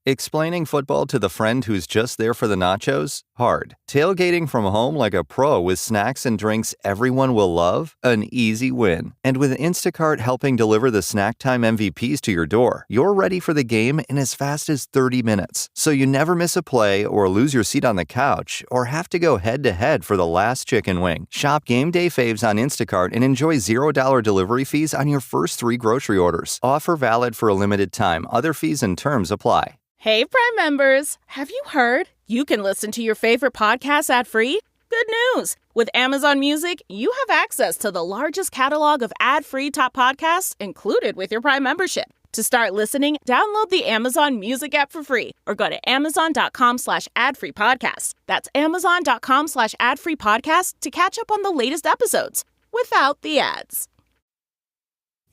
Explaining football to the friend who's just there for the nachos? Hard. Tailgating from home like a pro with snacks and drinks everyone will love? An easy win. And with Instacart helping deliver the snack time MVPs to your door, you're ready for the game in as fast as 30 minutes. So you never miss a play or lose your seat on the couch or have to go head-to-head for the last chicken wing. Shop Game Day Faves on Instacart and enjoy $0 delivery fees on your first 3 grocery orders. Offer valid for a limited time. Other fees and terms apply. Hey, Prime members, have you heard? You can listen to your favorite podcasts ad-free? Good news! With Amazon Music, you have access to the largest catalog of ad-free top podcasts included with your Prime membership. To start listening, download the Amazon Music app for free or go to amazon.com/ad-free podcast. That's amazon.com/ad-free podcast to catch up on the latest episodes without the ads.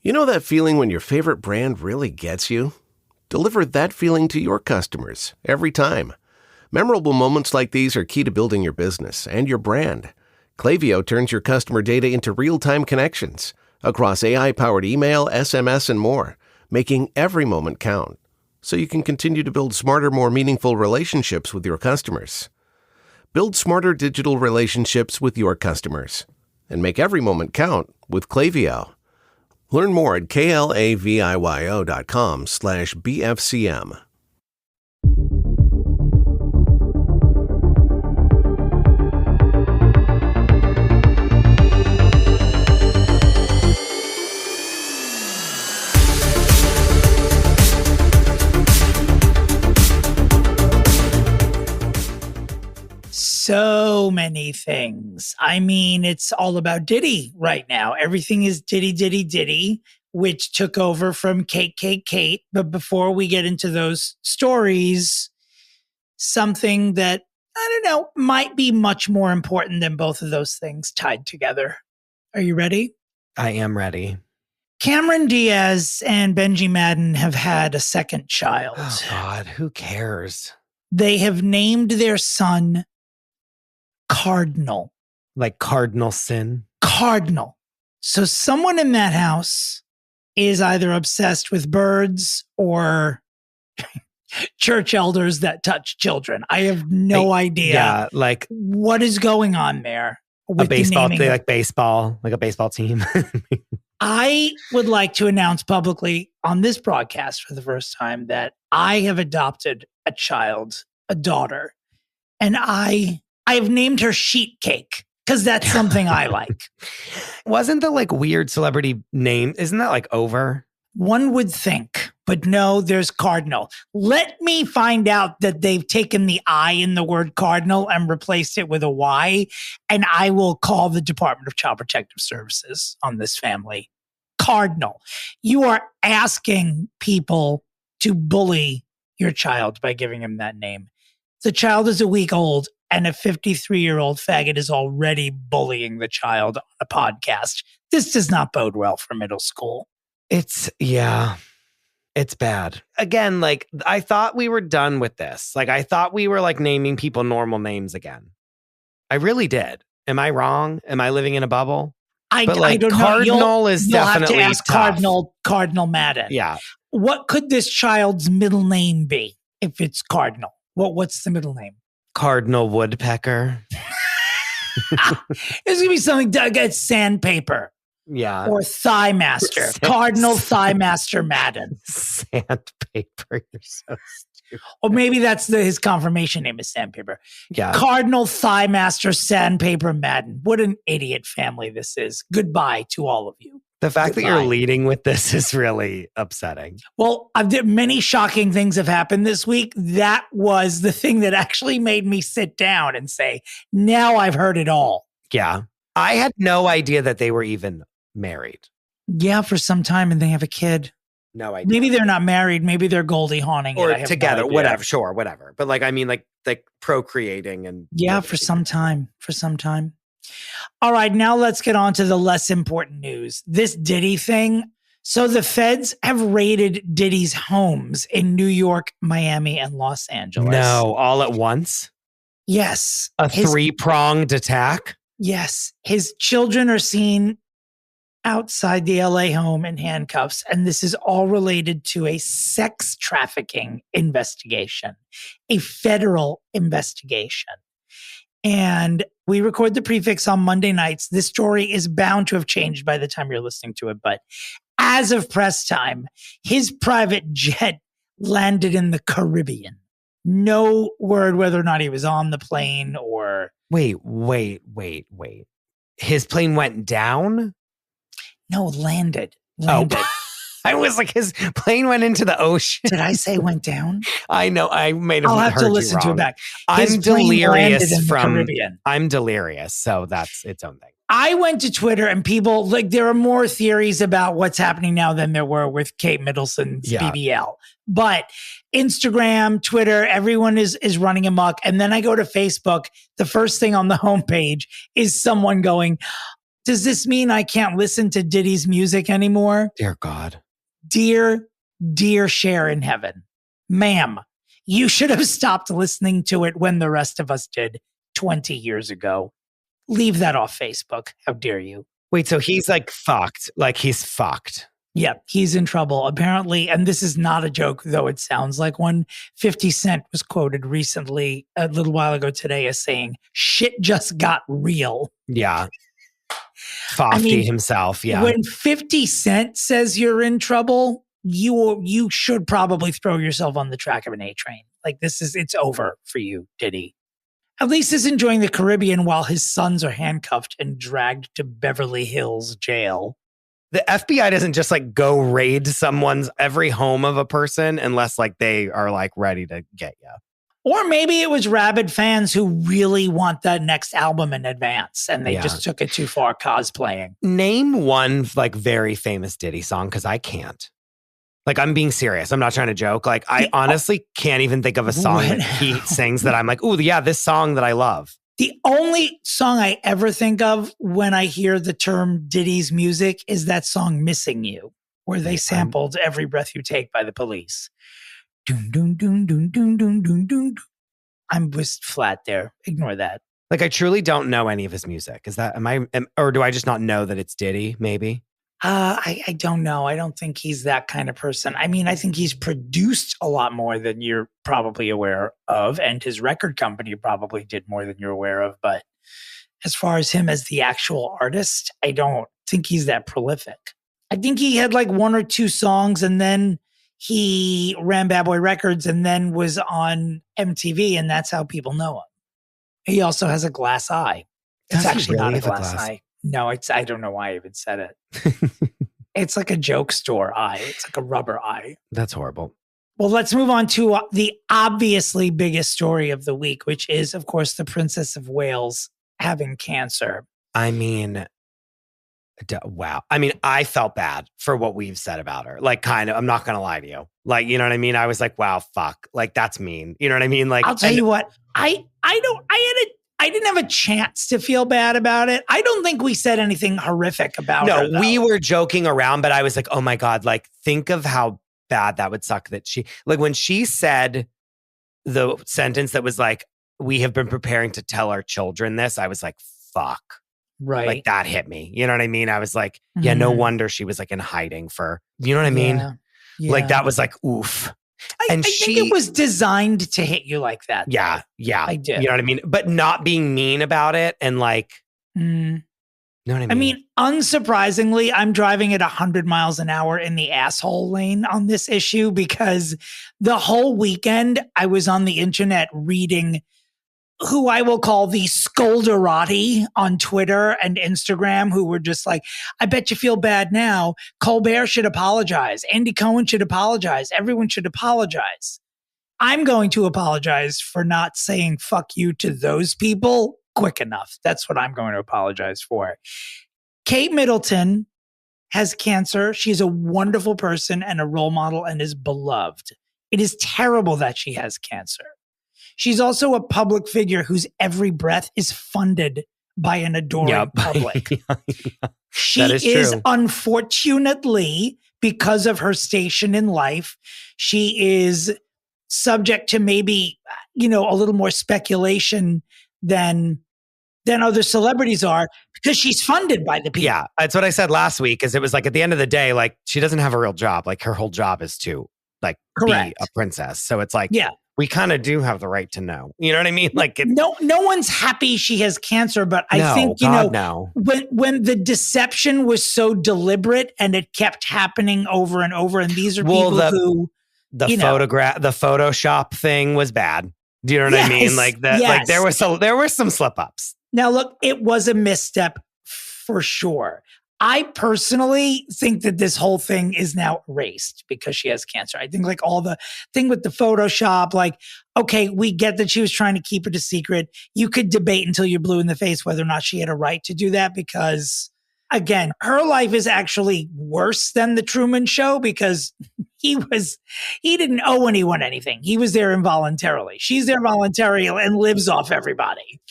You know that feeling when your favorite brand really gets you? Deliver that feeling to your customers every time. Memorable moments like these are key to building your business and your brand. Klaviyo turns your customer data into real-time connections across AI-powered email, SMS, and more, making every moment count so you can continue to build smarter, more meaningful relationships with your customers. Build smarter digital relationships with your customers and make every moment count with Klaviyo. Learn more at klaviyo.com/BFCM. So many things. I mean, it's all about Diddy right now. Everything is Diddy, Diddy, Diddy, which took over from Kate, Kate, Kate. But before we get into those stories, something that, I don't know, might be much more important than both of those things tied together. Are you ready? I am ready. Cameron Diaz and Benji Madden have had a second child. Oh, God, who cares? They have named their son Cardinal. Like cardinal sin? Cardinal. So someone in that house is either obsessed with birds or church elders that touch children. I have no idea. Yeah, like what is going on there. A baseball, they like baseball, like a baseball team. I would like to announce publicly on this broadcast for the first time that I have adopted a child, a daughter, and I've named her Sheet Cake because that's something I like. Wasn't the like weird celebrity name, isn't that like over? One would think, but no, there's Cardinal. Let me find out that they've taken the I in the word Cardinal and replaced it with a Y, and I will call the Department of Child Protective Services on this family. Cardinal. You are asking people to bully your child by giving him that name. The child is a week old, and a 53-year-old faggot is already bullying the child on a podcast. This does not bode well for middle school. It's bad. Again, like I thought we were done with this. Like I thought we were like naming people normal names again. I really did. Am I wrong? Am I living in a bubble? I don't know. Cardinal is definitely have to ask tough. Cardinal Madden. Yeah. What could this child's middle name be if it's Cardinal? What's the middle name? Cardinal Woodpecker. There's gonna be something like Sandpaper. Yeah. Or Thigh Master. Cardinal Thigh Master Madden. Sandpaper. You're so stupid. Or maybe that's his confirmation name is Sandpaper. Yeah. Cardinal Thigh Master Sandpaper Madden. What an idiot family this is. Goodbye to all of you. The fact that you're leading with this is really upsetting. Well, many shocking things have happened this week. That was the thing that actually made me sit down and say, now I've heard it all. Yeah. I had no idea that they were even married. Yeah, for some time, and they have a kid. No idea. Maybe they're not married. Maybe they're Goldie Hawning or it. together. Whatever. Sure. Whatever. But like, I mean, like procreating and for some time. All right, now let's get on to the less important news. This Diddy thing. So the feds have raided Diddy's homes in New York, Miami, and Los Angeles. No, all at once? Yes. A three-pronged attack? Yes. His children are seen outside the LA home in handcuffs. And this is all related to a sex trafficking investigation, a federal investigation. And we record the prefix on Monday nights. This story is bound to have changed by the time you're listening to it. But as of press time, his private jet landed in the Caribbean. No word whether or not he was on the plane or... Wait. His plane went down? No, landed. Oh, I was like, his plane went into the ocean. Did I say went down? I know. I made. I'll have to listen to it back. I'm delirious, so that's its own thing. I went to Twitter and people, like, there are more theories about what's happening now than there were with Kate Middleton's BBL. But Instagram, Twitter, everyone is running amok. And then I go to Facebook. The first thing on the homepage is someone going, does this mean I can't listen to Diddy's music anymore? Dear God. Dear Cher in heaven. Ma'am, you should have stopped listening to it when the rest of us did 20 years ago. Leave that off Facebook. How dare you? Wait, so he's like fucked. Like he's fucked. Yeah, he's in trouble. Apparently, and this is not a joke, though it sounds like one. 50 Cent was quoted recently, a little while ago today, as saying, shit just got real. Yeah. Fofty himself, yeah. When 50 Cent says you're in trouble, you should probably throw yourself on the track of an A train. Like it's over for you, Diddy. At least he's enjoying the Caribbean while his sons are handcuffed and dragged to Beverly Hills jail. The FBI doesn't just like go raid someone's every home of a person unless like they are like ready to get you. Or maybe it was rabid fans who really want that next album in advance and they just took it too far cosplaying. Name one like very famous Diddy song, because I can't. Like, I'm being serious. I'm not trying to joke. Like, I honestly can't even think of a song that he sings that I'm like, oh, yeah, this song that I love. The only song I ever think of when I hear the term Diddy's music is that song Missing You, where they sampled Every Breath You Take by the Police. Doom, doom, doom, doom, doom, doom, doom, doom. I'm just flat there. Ignore that. Like, I truly don't know any of his music. Is that, or do I just not know that it's Diddy, maybe? I don't know. I don't think he's that kind of person. I mean, I think he's produced a lot more than you're probably aware of, and his record company probably did more than you're aware of. But as far as him as the actual artist, I don't think he's that prolific. I think he had like one or two songs, and then he ran Bad Boy Records and then was on MTV, and that's how people know him. He also has a glass eye. It's actually really not a glass eye. No, I don't know why I even said it. It's like a joke store eye. It's like a rubber eye. That's horrible. Well, let's move on to the obviously biggest story of the week, which is, of course, the Princess of Wales having cancer. I mean, wow. I mean, I felt bad for what we've said about her. Like, kind of, I'm not going to lie to you. Like, you know what I mean? I was like, wow, fuck. Like, that's mean. You know what I mean? Like, I'll tell you what, I didn't have a chance to feel bad about it. I don't think we said anything horrific about her. No, we were joking around, but I was like, oh my God, like, think of how bad that would suck that she, like, when she said the sentence that was like, we have been preparing to tell our children this, I was like, fuck. Right. Like, that hit me. You know what I mean? I was like, yeah, no wonder she was like in hiding for, you know what I mean? Yeah. Like, that was like, oof. I think it was designed to hit you like that. Yeah. I did. You know what I mean? But not being mean about it and like, you know what I mean? I mean, unsurprisingly, I'm driving at 100 miles an hour in the asshole lane on this issue because the whole weekend I was on the internet reading who I will call the scolderati on Twitter and Instagram, who were just like, I bet you feel bad now. Colbert should apologize. Andy Cohen should apologize. Everyone should apologize. I'm going to apologize for not saying fuck you to those people quick enough. That's what I'm going to apologize for. Kate Middleton has cancer. She's a wonderful person and a role model and is beloved. It is terrible that she has cancer. She's also a public figure whose every breath is funded by an adoring public. She is unfortunately, because of her station in life, she is subject to maybe, a little more speculation than other celebrities are, because she's funded by the people. Yeah, that's what I said last week. Is it was like at the end of the day, like she doesn't have a real job. Like her whole job is to like Correct. be a princess. So it's like, Yeah. we kind of do have the right to know. You know what I mean? Like no one's happy she has cancer, but I think when the deception was so deliberate and it kept happening over and over, and these are people who the Photoshop thing was bad. Do you know what I mean? Like that. Like there were some slip ups. Now look, it was a misstep for sure. I personally think that this whole thing is now erased because she has cancer. I think like all the thing with the Photoshop, like, okay, we get that she was trying to keep it a secret. You could debate until you're blue in the face whether or not she had a right to do that because, again, her life is actually worse than the Truman Show because he didn't owe anyone anything. He was there involuntarily. She's there voluntarily and lives off everybody.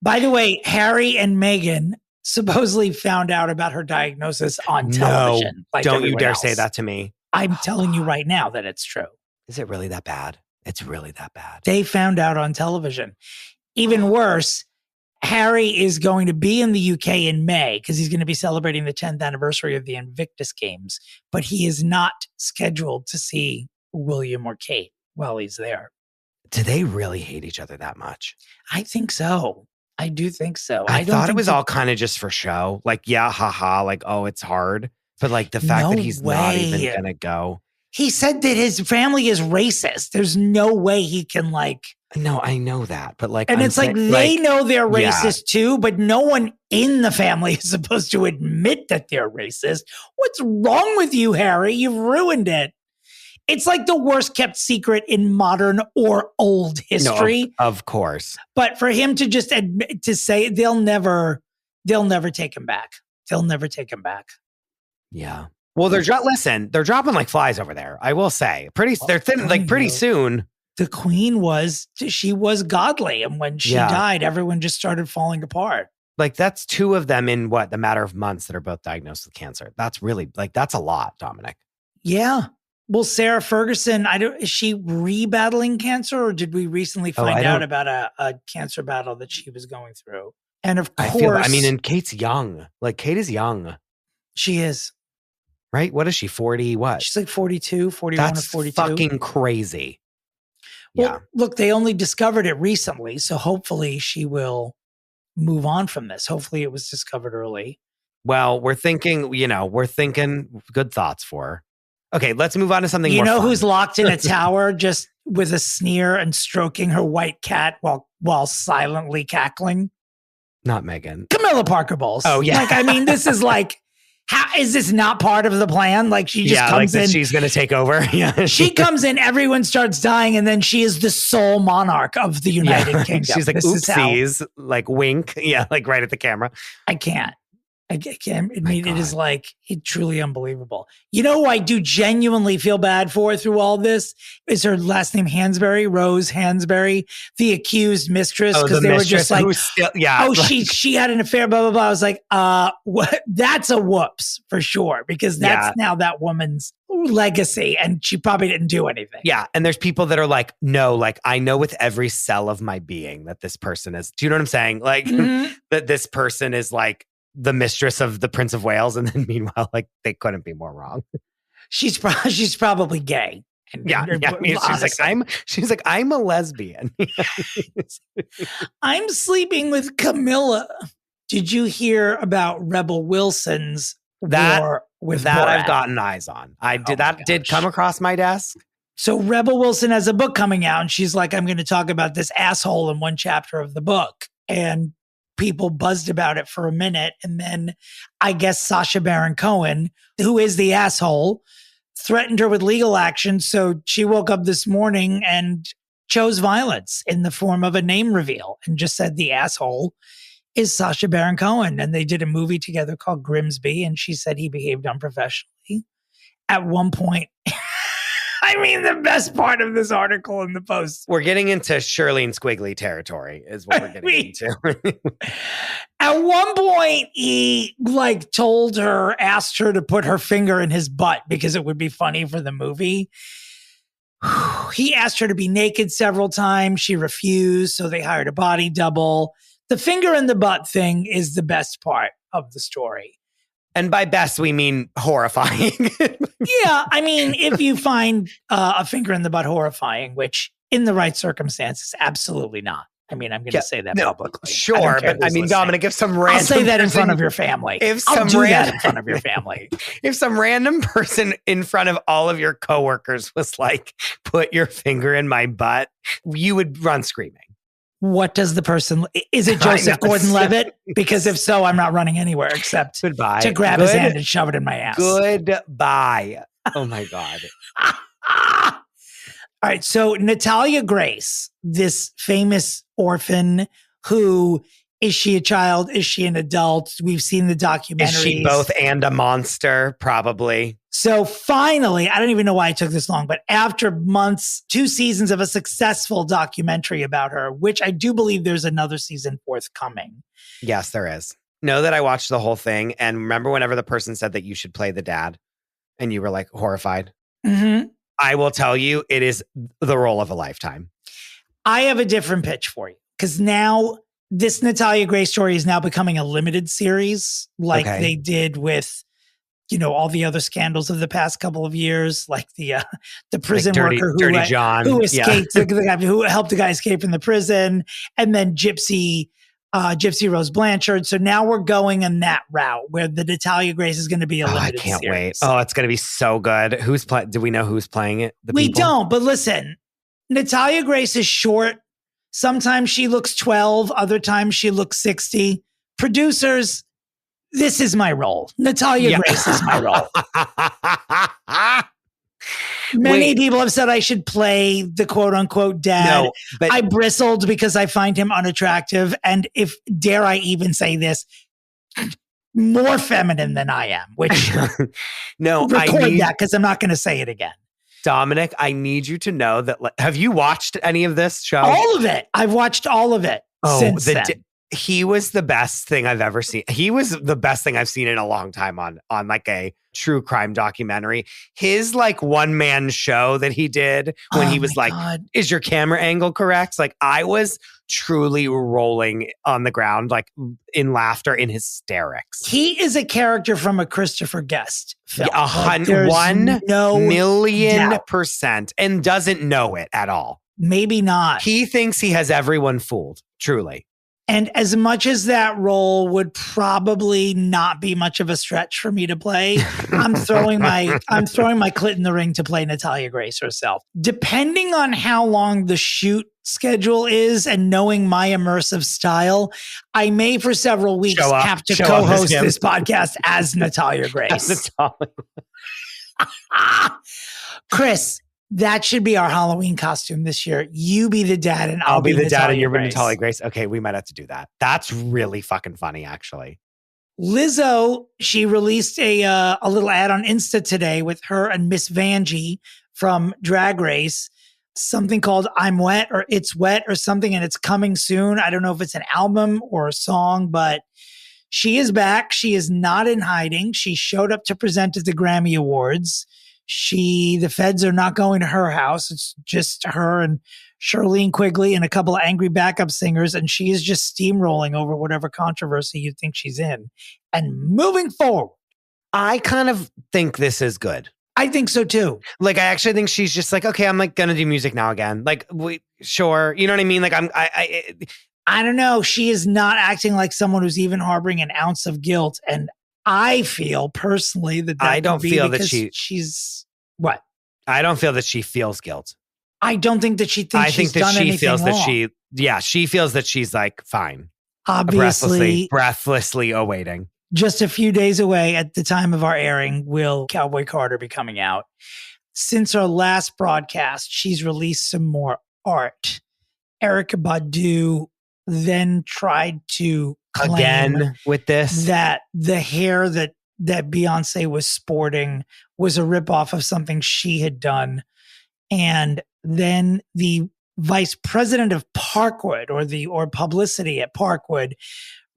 By the way, Harry and Meghan supposedly found out about her diagnosis on television. No, don't you dare say that to me. I'm telling you right now that it's true. Is it really that bad? It's really that bad. They found out on television. Even worse, Harry is going to be in the UK in May because he's going to be celebrating the 10th anniversary of the Invictus Games, but he is not scheduled to see William or Kate while he's there. Do they really hate each other that much? I think so. I do think so. I thought it was all kind of just for show. Like, yeah, haha, like, oh, it's hard. But like the fact that he's not even going to go. He said that his family is racist. There's no way he can like. No, I know that. But like. And it's like they know they're racist too, but no one in the family is supposed to admit that they're racist. What's wrong with you, Harry? You've ruined it. It's like the worst kept secret in modern or old history. No, of course. But for him to just admit, to say they'll never take him back. They'll never take him back. Yeah. Well, they're dropping like flies over there. I will say, pretty soon. The queen was godly, and when she died, everyone just started falling apart. Like that's two of them in the matter of months that are both diagnosed with cancer. That's really that's a lot, Dominic. Yeah. Well, Sarah Ferguson, is she re-battling cancer, or did we recently find out about a cancer battle that she was going through? And of course, and Kate's young. Like Kate is young. She is. Right? What is she? 40 what? She's like 42, 41 or 42. That's fucking crazy. Well, look, they only discovered it recently, so hopefully she will move on from this. Hopefully it was discovered early. Well, we're thinking good thoughts for her. Okay, let's move on to something more fun. Who's locked in a tower just with a sneer and stroking her white cat while silently cackling? Not Meghan. Camilla Parker Bowles. Oh, yeah. This is like, how is this not part of the plan? Like she just comes in. She's going to take over. Yeah. She comes in, everyone starts dying, and then she is the sole monarch of the United Kingdom. She's like, oopsies, like wink. Yeah, like right at the camera. I can't. It is like truly unbelievable. You know who I do genuinely feel bad for through all this is her last name Hansberry, Rose Hansberry, the accused mistress, because they were just like, she had an affair, blah blah blah. I was like, what? That's a whoops for sure, because that's now that woman's legacy, and she probably didn't do anything. Yeah, and there's people that are like, no, like I know with every cell of my being that this person is. Do you know what I'm saying? Like that this person is like the mistress of the Prince of Wales, and then meanwhile, like they couldn't be more wrong. She's probably gay. She's like, I'm a lesbian. I'm sleeping with Camilla. Did you hear about Rebel Wilson's war with Borat? I've gotten eyes on. Did come across my desk. So Rebel Wilson has a book coming out, and she's like, I'm going to talk about this asshole in one chapter of the book. And people buzzed about it for a minute. And then I guess Sacha Baron Cohen, who is the asshole, threatened her with legal action. So she woke up this morning and chose violence in the form of a name reveal and just said the asshole is Sacha Baron Cohen. And they did a movie together called Grimsby. And she said he behaved unprofessionally. At one point, the best part of this article in the Post. We're getting into Shirlene Squiggly territory is what we're getting into. At one point, he asked her to put her finger in his butt because it would be funny for the movie. He asked her to be naked several times. She refused. So they hired a body double. The finger in the butt thing is the best part of the story. And by best, we mean horrifying. Yeah, I mean, if you find a finger in the butt horrifying, which in the right circumstances, absolutely not. I mean, I'm going to say that publicly. Sure, but I mean, Dominic, if some random I'll say that in front of your family. I'll do that in front of your family. If some random person in front of all of your coworkers was like, put your finger in my butt, you would run screaming. What does the person, is it Joseph Gordon-Levitt? Because if so, I'm not running anywhere except to grab his hand and shove it in my ass. Goodbye. Oh my God. All right. So Natalia Grace, this famous orphan who, is she a child? Is she an adult? We've seen the documentaries. Is she both and a monster? Probably. So finally, I don't even know why it took this long, but after months, 2 seasons of a successful documentary about her, which I do believe there's another season forthcoming. Yes, there is. Know that I watched the whole thing. And remember whenever the person said that you should play the dad and you were like horrified? Mm-hmm. I will tell you, it is the role of a lifetime. I have a different pitch for you because now this Natalia Grace story is now becoming a limited series like they did with, all the other scandals of the past couple of years, like the prison worker who escaped, the guy who helped the guy escape from the prison, and then Gypsy Rose Blanchard. So now we're going in that route where the Natalia Grace is going to be a limited series. I can't wait. Oh, it's going to be so good. Do we know who's playing it? We don't, but listen, Natalia Grace is short. Sometimes she looks 12. Other times she looks 60. Producers, this is my role. Natalia Grace is my role. Many people have said I should play the quote unquote dad. No, but I bristled because I find him unattractive. And if, dare I even say this, more feminine than I am, which record that because I'm not going to say it again. Dominic, I need you to know that. Have you watched any of this show? All of it. I've watched all of it since then. He was the best thing I've ever seen. He was the best thing I've seen in a long time on like a true crime documentary. His like one-man show that he did when he was like, is your camera angle correct? Like I was truly rolling on the ground, like in laughter, in hysterics. He is a character from a Christopher Guest film. 1,000,000% and doesn't know it at all. Maybe not. He thinks he has everyone fooled, truly. And as much as that role would probably not be much of a stretch for me to play, I'm throwing my clit in the ring to play Natalia Grace herself. Depending on how long the shoot schedule is and knowing my immersive style, I may for several weeks have to co-host this podcast as Natalia Grace. Chris, that should be our Halloween costume this year. You be the dad and I'll be the dad and you're Natalia Grace. Okay, we might have to do that. That's really fucking funny, actually. Lizzo, she released a little ad on Insta today with her and Miss Vanjie from Drag Race. Something called I'm Wet or It's Wet or something, and it's coming soon. I don't know if it's an album or a song, but she is back. She is not in hiding. She showed up to present at the Grammy Awards. The feds are not going to her house. It's just her and Charlene Quigley and a couple of angry backup singers. And she is just steamrolling over whatever controversy you think she's in and moving forward. I kind of think this is good. I think so too. Like, I actually think she's just like, okay, I'm like going to do music now again. Like, sure. You know what I mean? Like I don't know. She is not acting like someone who's even harboring an ounce of guilt. And I feel personally that I don't feel that she's what? I don't feel that she feels guilt. I don't think that she thinks she's done anything wrong. She feels that she's like fine. Obviously, breathlessly awaiting. Just a few days away at the time of our airing will Cowboy Carter be coming out. Since our last broadcast, she's released some more art. Erykah Badu then tried to claim again with this that the hair that Beyonce was sporting was a ripoff of something she had done. And then the vice president of Parkwood or publicity at Parkwood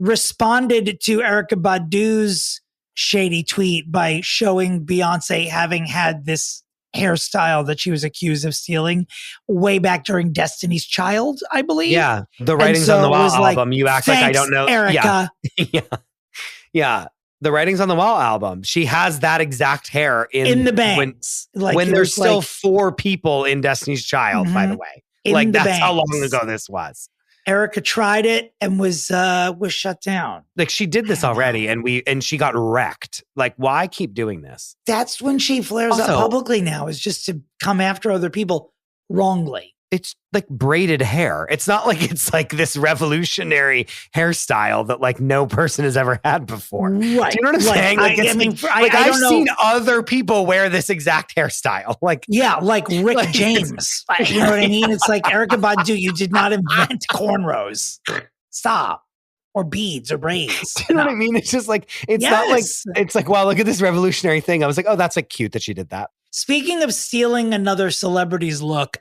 responded to Erykah Badu's shady tweet by showing Beyonce having had this hairstyle that she was accused of stealing way back during Destiny's Child, I believe. Yeah. The Writings on the Wall album. You act like I don't know. Erica. Yeah. Yeah. The Writings on the Wall album. She has that exact hair in the bangs. When there's still 4 people in Destiny's Child, by the way. Like that's how long ago this was. Erica tried it and was shut down. Like she did this already and she got wrecked. Like, why keep doing this? That's when she flares up publicly now, is just to come after other people wrongly. It's like braided hair. It's not like it's like this revolutionary hairstyle that like no person has ever had before. Right. Do you know what I'm saying? Like, I've seen other people wear this exact hairstyle. Like, yeah, like Rick James. You know what I mean? It's like, Erykah Badu, you did not invent cornrows. Stop. Or beads or braids. Do you know what I mean? It's just like, it's not like, it's like, wow, look at this revolutionary thing. I was like, oh, that's like cute that she did that. Speaking of stealing another celebrity's look,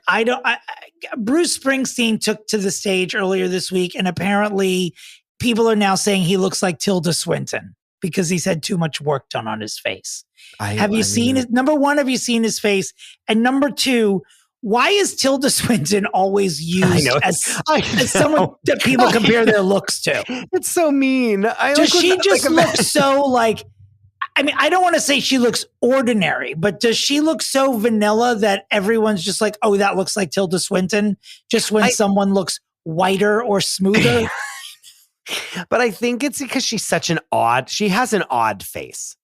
Bruce Springsteen took to the stage earlier this week, and apparently people are now saying he looks like Tilda Swinton because he's had too much work done on his face. Have you seen it? Number one, have you seen his face? And number two, why is Tilda Swinton always used as someone that people compare their looks to? It's so mean. Does she just look so like... I mean, I don't want to say she looks ordinary, but does she look so vanilla that everyone's just like, oh, that looks like Tilda Swinton? Just when someone looks whiter or smoother? But I think it's because she has an odd face.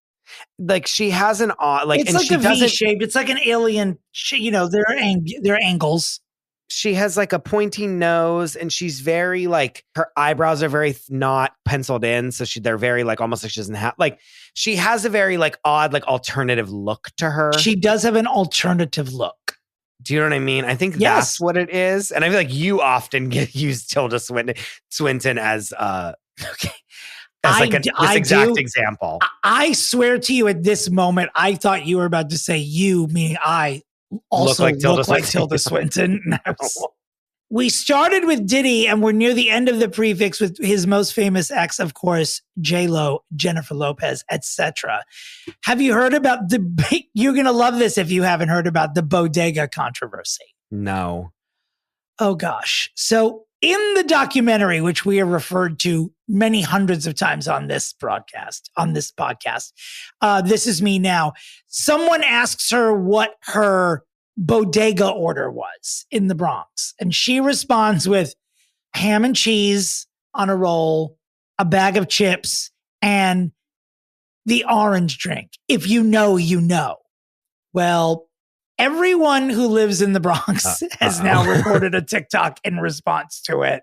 Like she has an odd, like, it's and like she a V shape. It's like an alien, there are angles. She has like a pointy nose and she's very like, her eyebrows are very not penciled in. So they're very like, almost like she doesn't have, like, she has a very like odd, like alternative look to her. She does have an alternative look. Do you know what I mean? I think that's what it is. And I feel like you often use Tilda Swinton as, this exact example. I swear to you at this moment, I thought you were about to say you, meaning I also look like Tilda Swinton. We started with Diddy and we're near the end of the prefix with his most famous ex, of course, J-Lo, Jennifer Lopez, etc. Have you heard about you're going to love this if you haven't heard about the bodega controversy? No. Oh gosh. So in the documentary, which we have referred to many hundreds of times on this podcast, This Is Me Now, someone asks her what her bodega order was in the Bronx. And she responds with ham and cheese on a roll, a bag of chips, and the orange drink. If you know, you know. Well, everyone who lives in the Bronx has now recorded a TikTok in response to it,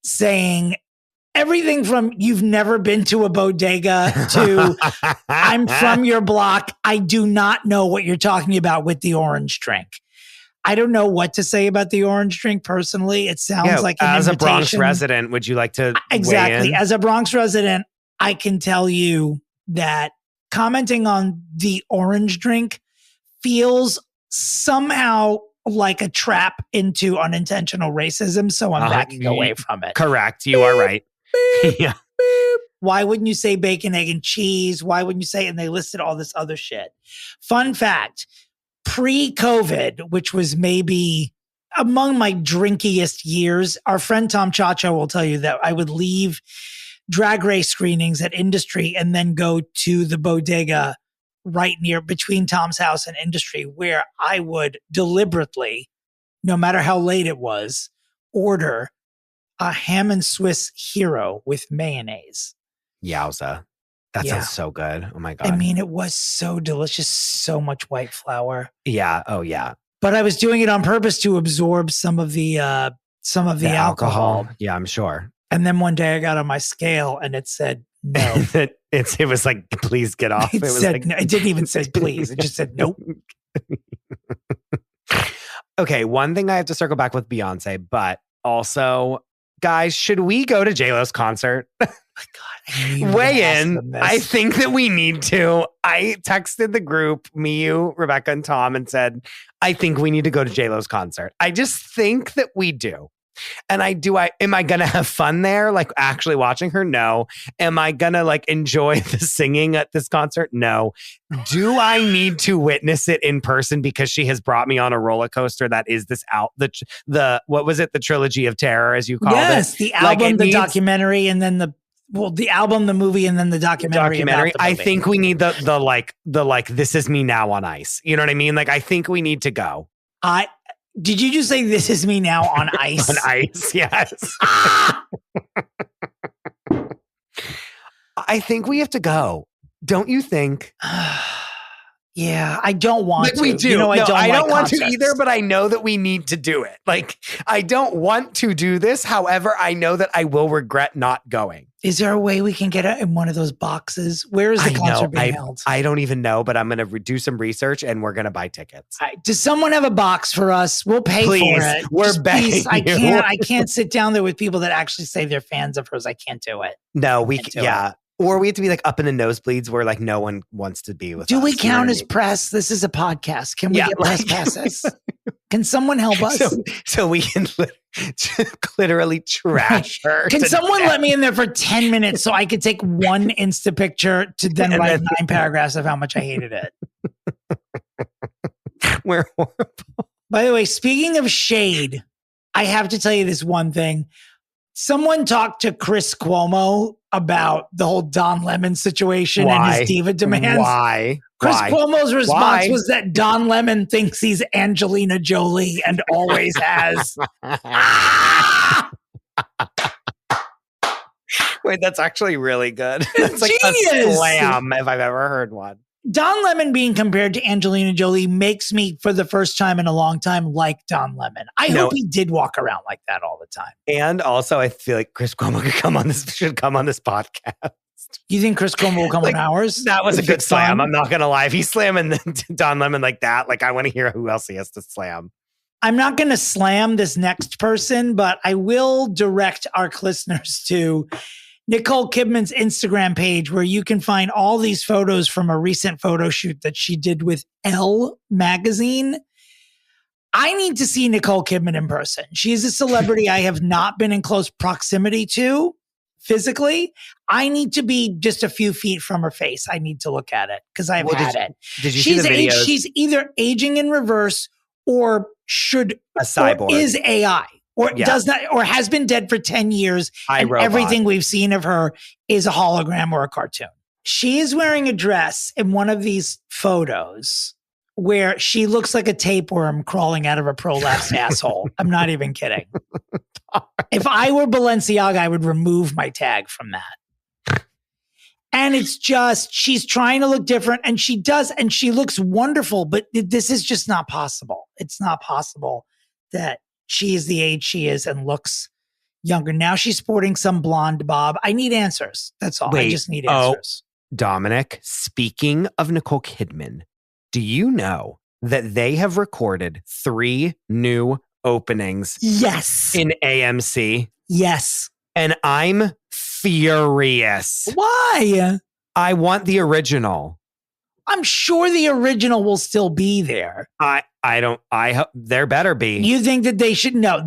saying everything from you've never been to a bodega to I'm from your block. I do not know what you're talking about with the orange drink. I don't know what to say about the orange drink personally. It sounds like an as invitation. A Bronx resident, would you like to Exactly. weigh in? As a Bronx resident, I can tell you that commenting on the orange drink feels somehow like a trap into unintentional racism. So I'm backing away from it. Correct. You are right. Yeah. Why wouldn't you say bacon, egg, and cheese? Why wouldn't you say, and they listed all this other shit. Fun fact, pre-COVID, which was maybe among my drinkiest years, our friend Tom Chacho will tell you that I would leave Drag Race screenings at Industry and then go to the bodega right near between Tom's house and Industry, where I would deliberately, no matter how late it was, order a ham and Swiss hero with mayonnaise. Yowza. That sounds so good. Oh my God. I mean, it was so delicious. So much white flour. Yeah. Oh yeah. But I was doing it on purpose to absorb some of the alcohol. Yeah, I'm sure. And then one day I got on my scale and it said no. it was like, please get off. It was said like, no, it didn't even say please. It just said nope. Okay, one thing I have to circle back with Beyonce, but also, guys, should we go to J-Lo's concert? Oh my God, weigh in. I think that we need to. I texted the group, me, you, Rebecca, and Tom, and said, I think we need to go to J-Lo's concert. I just think that we do. And am I going to have fun there? Like actually watching her? No. Am I going to like enjoy the singing at this concert? No. Do I need to witness it in person because she has brought me on a roller coaster that is this the what was it? The trilogy of terror, as you called it? Yes, the album, the documentary, and then the album, the movie, and then the documentary. I think we need the this is me now on ice. You know what I mean? Like I think we need to go. Did you just say this is me now on ice? On ice, yes. I think we have to go. Don't you think? Yeah, I don't want to. We do. You know, I don't want concerts. to either, but I know that we need to do it. Like, I don't want to do this. However, I know that I will regret not going. Is there a way we can get it in one of those boxes? Where is the concert being held? I don't even know, but I'm going to do some research and we're going to buy tickets. Does someone have a box for us? We'll pay for it. We're begging you. I can't sit down there with people that actually say they're fans of hers. I can't do it. No, we can't. Or we have to be like up in the nosebleeds where like no one wants to be with us. Do we count as press? This is a podcast. Can we get press passes? Can someone help us? So we can literally trash her. Can someone let me in there for 10 minutes so I could take one Insta picture to then write 9 paragraphs of how much I hated it? We're horrible. By the way, speaking of shade, I have to tell you this one thing. Someone talked to Chris Cuomo about the whole Don Lemon situation and his diva demands. Why? Chris Cuomo's response was that Don Lemon thinks he's Angelina Jolie and always has. Wait, that's actually really good. That's like genius. A slam if I've ever heard one. Don Lemon being compared to Angelina Jolie makes me, for the first time in a long time, like Don Lemon. I hope he did walk around like that all the time. And also, I feel like Chris Cuomo should come on this podcast. You think Chris Cuomo will come on ours? That was a good slam. I'm not going to lie. If he's slamming Don Lemon like that, like I want to hear who else he has to slam. I'm not going to slam this next person, but I will direct our listeners to Nicole Kidman's Instagram page, where you can find all these photos from a recent photo shoot that she did with Elle magazine. I need to see Nicole Kidman in person. She's a celebrity I have not been in close proximity to physically. I need to be just a few feet from her face. I need to look at it because I've had it. Did you see the videos? She's either aging in reverse or a cyborg. Or is AI. Or does not, or has been dead for 10 years. And everything we've seen of her is a hologram or a cartoon. She is wearing a dress in one of these photos where she looks like a tapeworm crawling out of a prolapsed asshole. I'm not even kidding. If I were Balenciaga, I would remove my tag from that. And it's just, she's trying to look different, and she does, and she looks wonderful, but this is just not possible. It's not possible that she is the age she is and looks younger. Now she's sporting some blonde bob. I need answers. That's all. I just need answers. Dominic, speaking of Nicole Kidman, do you know that they have recorded 3 new openings? Yes. In AMC? Yes. And I'm furious. Why? I want the original. I'm sure the original will still be there. I don't. I hope there better be. You think that they should know?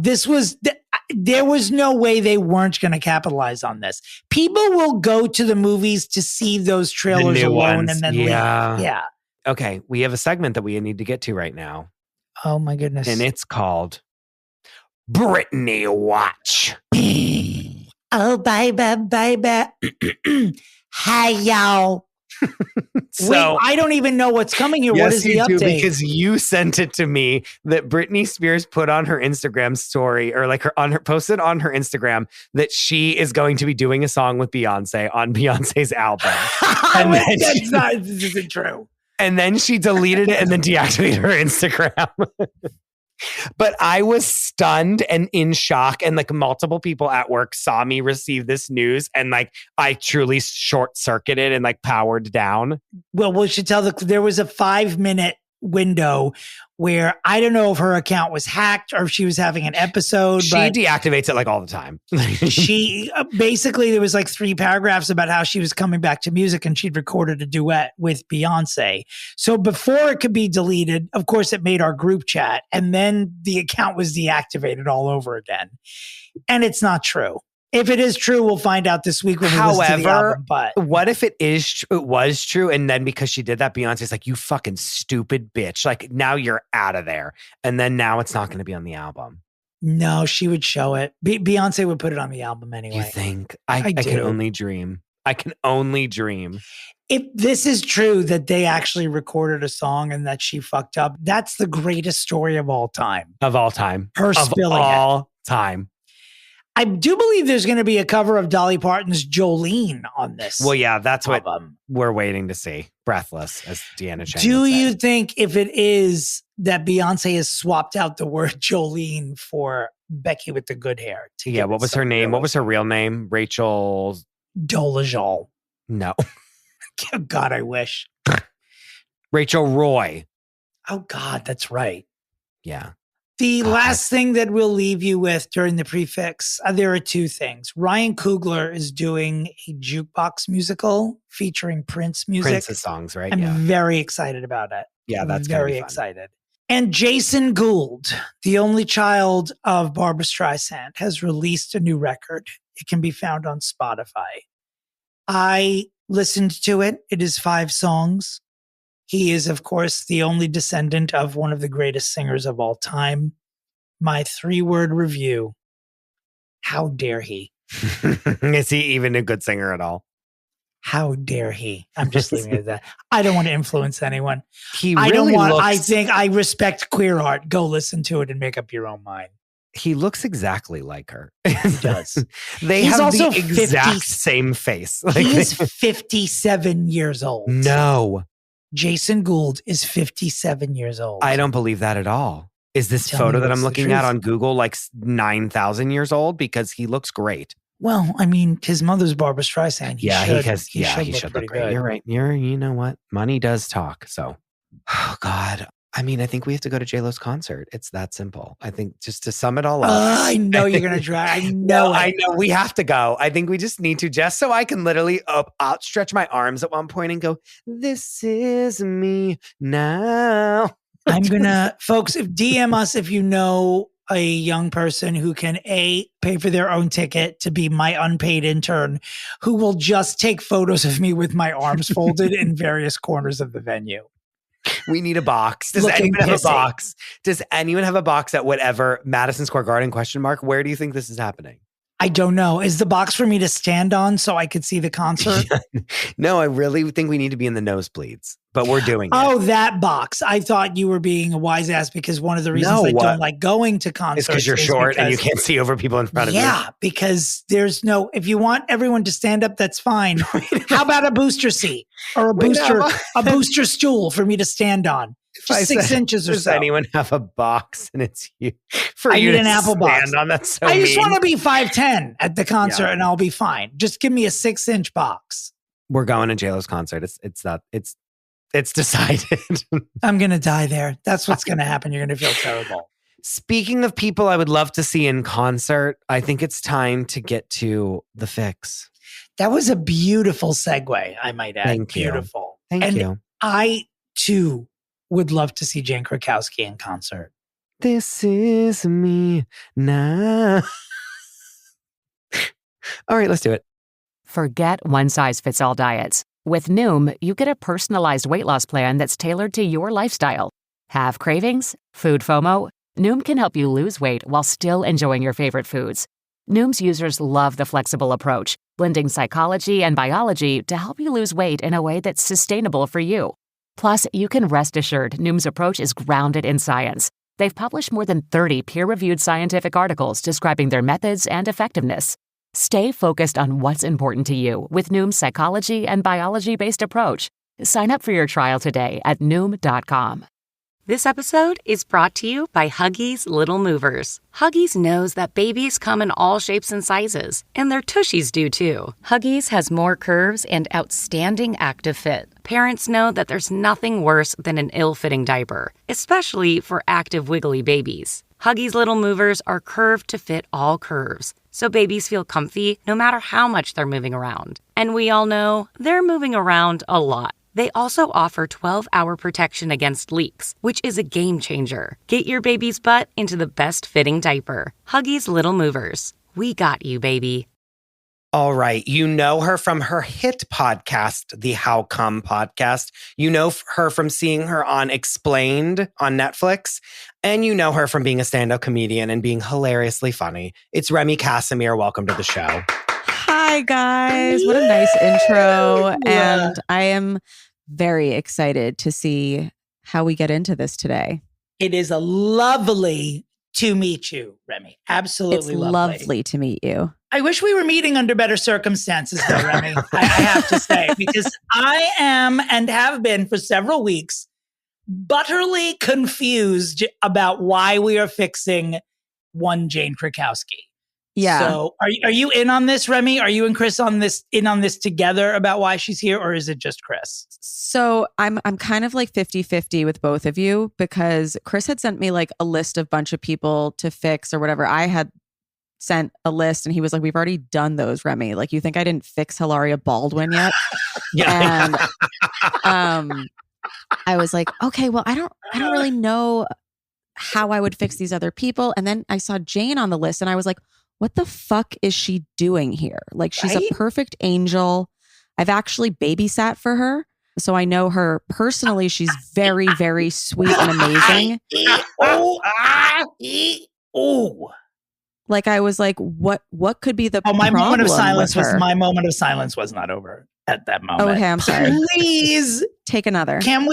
There was no way they weren't going to capitalize on this. People will go to the movies to see those trailers alone and then leave. Yeah. Okay, we have a segment that we need to get to right now. Oh my goodness! And it's called Britney Watch. Oh, baby. Hi, y'all. Wait, I don't even know what's coming here. Yes, what is the update? Because you sent it to me that Britney Spears put on her Instagram story, or like posted on her Instagram that she is going to be doing a song with Beyonce on Beyonce's album. And this isn't true. And then she deleted it and then deactivated her Instagram. But I was stunned and in shock, and like multiple people at work saw me receive this news, and like I truly short circuited and like powered down. Well, we should tell there was a 5-minute window where I don't know if her account was hacked or if she was having an episode. She deactivates it like all the time. She basically, there was like 3 paragraphs about how she was coming back to music and she'd recorded a duet with Beyonce. So before it could be deleted, of course, it made our group chat, and then the account was deactivated all over again. And it's not true. If it is true, we'll find out this week when we listen to the album. But what if it was true, and then because she did that, Beyonce's like, you fucking stupid bitch. Like, now you're out of there. And then now it's not going to be on the album. No, she would show it. Beyonce would put it on the album anyway. You think? I can only dream. I can only dream. If this is true that they actually recorded a song and that she fucked up, that's the greatest story of all time. Of all time. Her spilling it. Of all time. I do believe there's going to be a cover of Dolly Parton's Jolene on this. Well, yeah, that's album. What we're waiting to see. Breathless, as Deanna Chang Do would say. you think if it is that Beyonce has swapped out the word Jolene for Becky with the good hair? Yeah, what was her name? What was her real name? Rachel Dolezal. No. God, I wish. Rachel Roy. Oh, God, that's right. Yeah. The last thing that we'll leave you with during the prefix, there are 2 things. Ryan Coogler is doing a jukebox musical featuring Prince music. Prince's songs, right? I'm very excited about it. Yeah, that's very excited. And Jason Gould, the only child of Barbra Streisand, has released a new record. It can be found on Spotify. I listened to it. It is 5 songs. He is, of course, the only descendant of one of the greatest singers of all time. My 3-word review. How dare he? Is he even a good singer at all? How dare he? I'm just leaving it at that. I don't want to influence anyone. I think I respect queer art. Go listen to it and make up your own mind. He looks exactly like her. He does. They He's have also the exact same face. Like, he is 57 years old. No. Jason Gould is 57 years old. I don't believe that at all. Is this Tell me photo that what's I'm the looking at truth. on Google like 9,000 years old? Because he looks great. Well, I mean, his mother's Barbra Streisand. He should look great. good. You're right. You know what? Money does talk. So, oh God. I mean, I think we have to go to JLo's concert. It's that simple. I think just to sum it all up. I know you're going to try. I know. I know. We have to go. I think we just need to, just so I can literally outstretch my arms at one point and go, this is me now. I'm going to, folks, DM us if you know a young person who can pay for their own ticket to be my unpaid intern, who will just take photos of me with my arms folded in various corners of the venue. We need a box. Does anyone have a box? Does anyone have a box at whatever Madison Square Garden ? Where do you think this is happening? I don't know. Is the box for me to stand on so I could see the concert? No, I really think we need to be in the nosebleeds, but we're doing it. Oh, that box. I thought you were being a wise ass because one of the reasons I don't like going to concerts is because you're short and you can't see over people in front of you. Yeah, because there's no, if you want everyone to stand up, that's fine. How about a booster seat or a booster stool for me to stand on? Just 6 inches or so. Does anyone have a box and it's you? I need an Apple box. On. That's so I just mean. want to be 5'10" at the concert and I'll be fine. Just give me a 6-inch box. We're going to JLo's concert. It's decided. I'm going to die there. That's what's going to happen. You're going to feel terrible. Speaking of people I would love to see in concert, I think it's time to get to the fix. That was a beautiful segue, I might add. Thank you. Beautiful. Thank you. I, too, would love to see Jane Krakowski in concert. This is me now. All right, let's do it. Forget one-size-fits-all diets. With Noom, you get a personalized weight loss plan that's tailored to your lifestyle. Have cravings? Food FOMO? Noom can help you lose weight while still enjoying your favorite foods. Noom's users love the flexible approach, blending psychology and biology to help you lose weight in a way that's sustainable for you. Plus, you can rest assured Noom's approach is grounded in science. They've published more than 30 peer-reviewed scientific articles describing their methods and effectiveness. Stay focused on what's important to you with Noom's psychology and biology-based approach. Sign up for your trial today at Noom.com. This episode is brought to you by Huggies Little Movers. Huggies knows that babies come in all shapes and sizes, and their tushies do too. Huggies has more curves and outstanding active fit. Parents know that there's nothing worse than an ill-fitting diaper, especially for active, wiggly babies. Huggies Little Movers are curved to fit all curves, so babies feel comfy no matter how much they're moving around. And we all know they're moving around a lot. They also offer 12-hour protection against leaks, which is a game changer. Get your baby's butt into the best fitting diaper. Huggies Little Movers. We got you, baby. All right. You know her from her hit podcast, the How Come podcast. You know her from seeing her on Explained on Netflix. And you know her from being a stand-up comedian and being hilariously funny. It's Remy Kassimir. Welcome to the show. Hi, guys. What a nice intro. And I am very excited to see how we get into this today. It is a lovely to meet you, Remy. Absolutely It's lovely to meet you. I wish we were meeting under better circumstances, though, Remy. I have to say, because I am and have been for several weeks butterly confused about why we are fixing one Jane Krakowski. Yeah. So are you in on this, Remy? Are you and Chris in on this together about why she's here, or is it just Chris? So I'm kind of like 50-50 with both of you, because Chris had sent me like a list of bunch of people to fix or whatever. I had sent a list and he was like, we've already done those, Remy. Like, you think I didn't fix Hilaria Baldwin yet? Yeah. And I was like, okay, well, I don't really know how I would fix these other people. And then I saw Jane on the list and I was like, what the fuck is she doing here? Like, she's a perfect angel. I've actually babysat for her, so I know her personally. She's very, very sweet and amazing. Like, I was like, what could be the my problem moment of silence with her? my moment of silence was not over at that moment. Okay, I'm sorry. Please take another. Can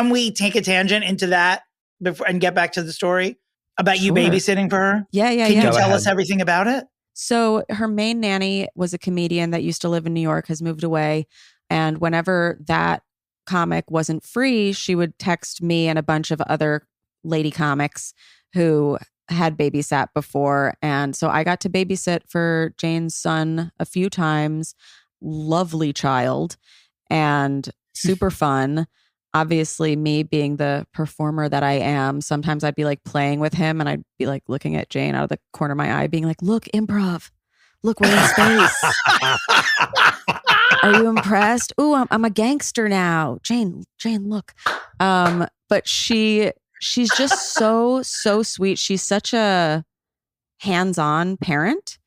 we take a tangent into that before and get back to the story about you babysitting for her? Yeah. Can you tell us everything about it? So her main nanny was a comedian that used to live in New York, has moved away. And whenever that comic wasn't free, she would text me and a bunch of other lady comics who had babysat before. And so I got to babysit for Jane's son a few times. Lovely child and super fun. Obviously, me being the performer that I am, sometimes I'd be like playing with him and I'd be like looking at Jane out of the corner of my eye being like, look, improv. Look, we're in space. Are you impressed? Ooh, I'm a gangster now. Jane, look. But she's just so sweet. She's such a hands-on parent.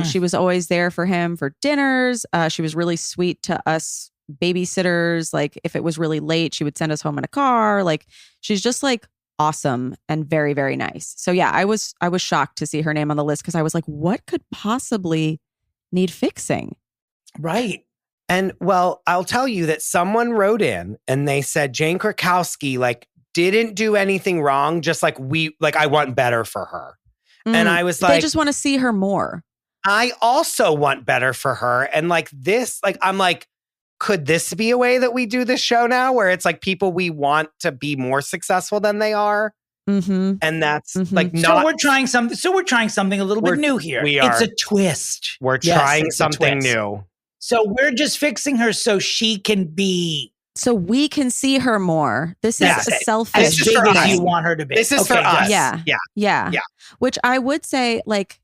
She was always there for him for dinners. She was really sweet to us babysitters. Like, if it was really late, she would send us home in a car. Like, she's just like awesome and very, very nice. So yeah, I was shocked to see her name on the list, because I was like, what could possibly need fixing? Right. And well, I'll tell you that someone wrote in and they said Jane Krakowski like didn't do anything wrong, just like I want better for her. And I was like, they just want to see her more. I also want better for her. And like this, like, I'm like, could this be a way that we do this show now, where it's like people we want to be more successful than they are? Mm-hmm. And that's like not. So we're trying something a little bit new here. It's a twist. We're trying something new. So we're just fixing her so she can be. So we can see her more. This is a selfish. As big as you want her to be. This is for us. Yeah. Which I would say, like,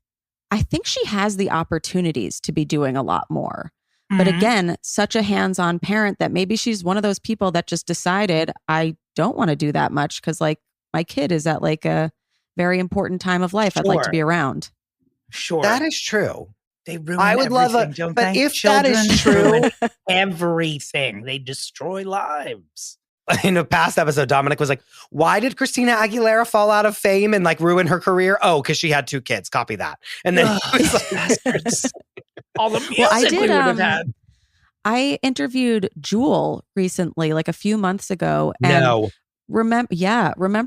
I think she has the opportunities to be doing a lot more. But again, such a hands-on parent that maybe she's one of those people that just decided, I don't want to do that much because, like, my kid is at like a very important time of life. I'd like to be around. Sure. That is true. They ruin everything, don't they? But if Children that is true, ruin everything. They destroy lives. In a past episode, Dominic was like, why did Christina Aguilera fall out of fame and like ruin her career? Oh, because she had 2 kids. Copy that. And then he was like, all the music we would have had. I interviewed Jewel recently, like a few months ago. And remember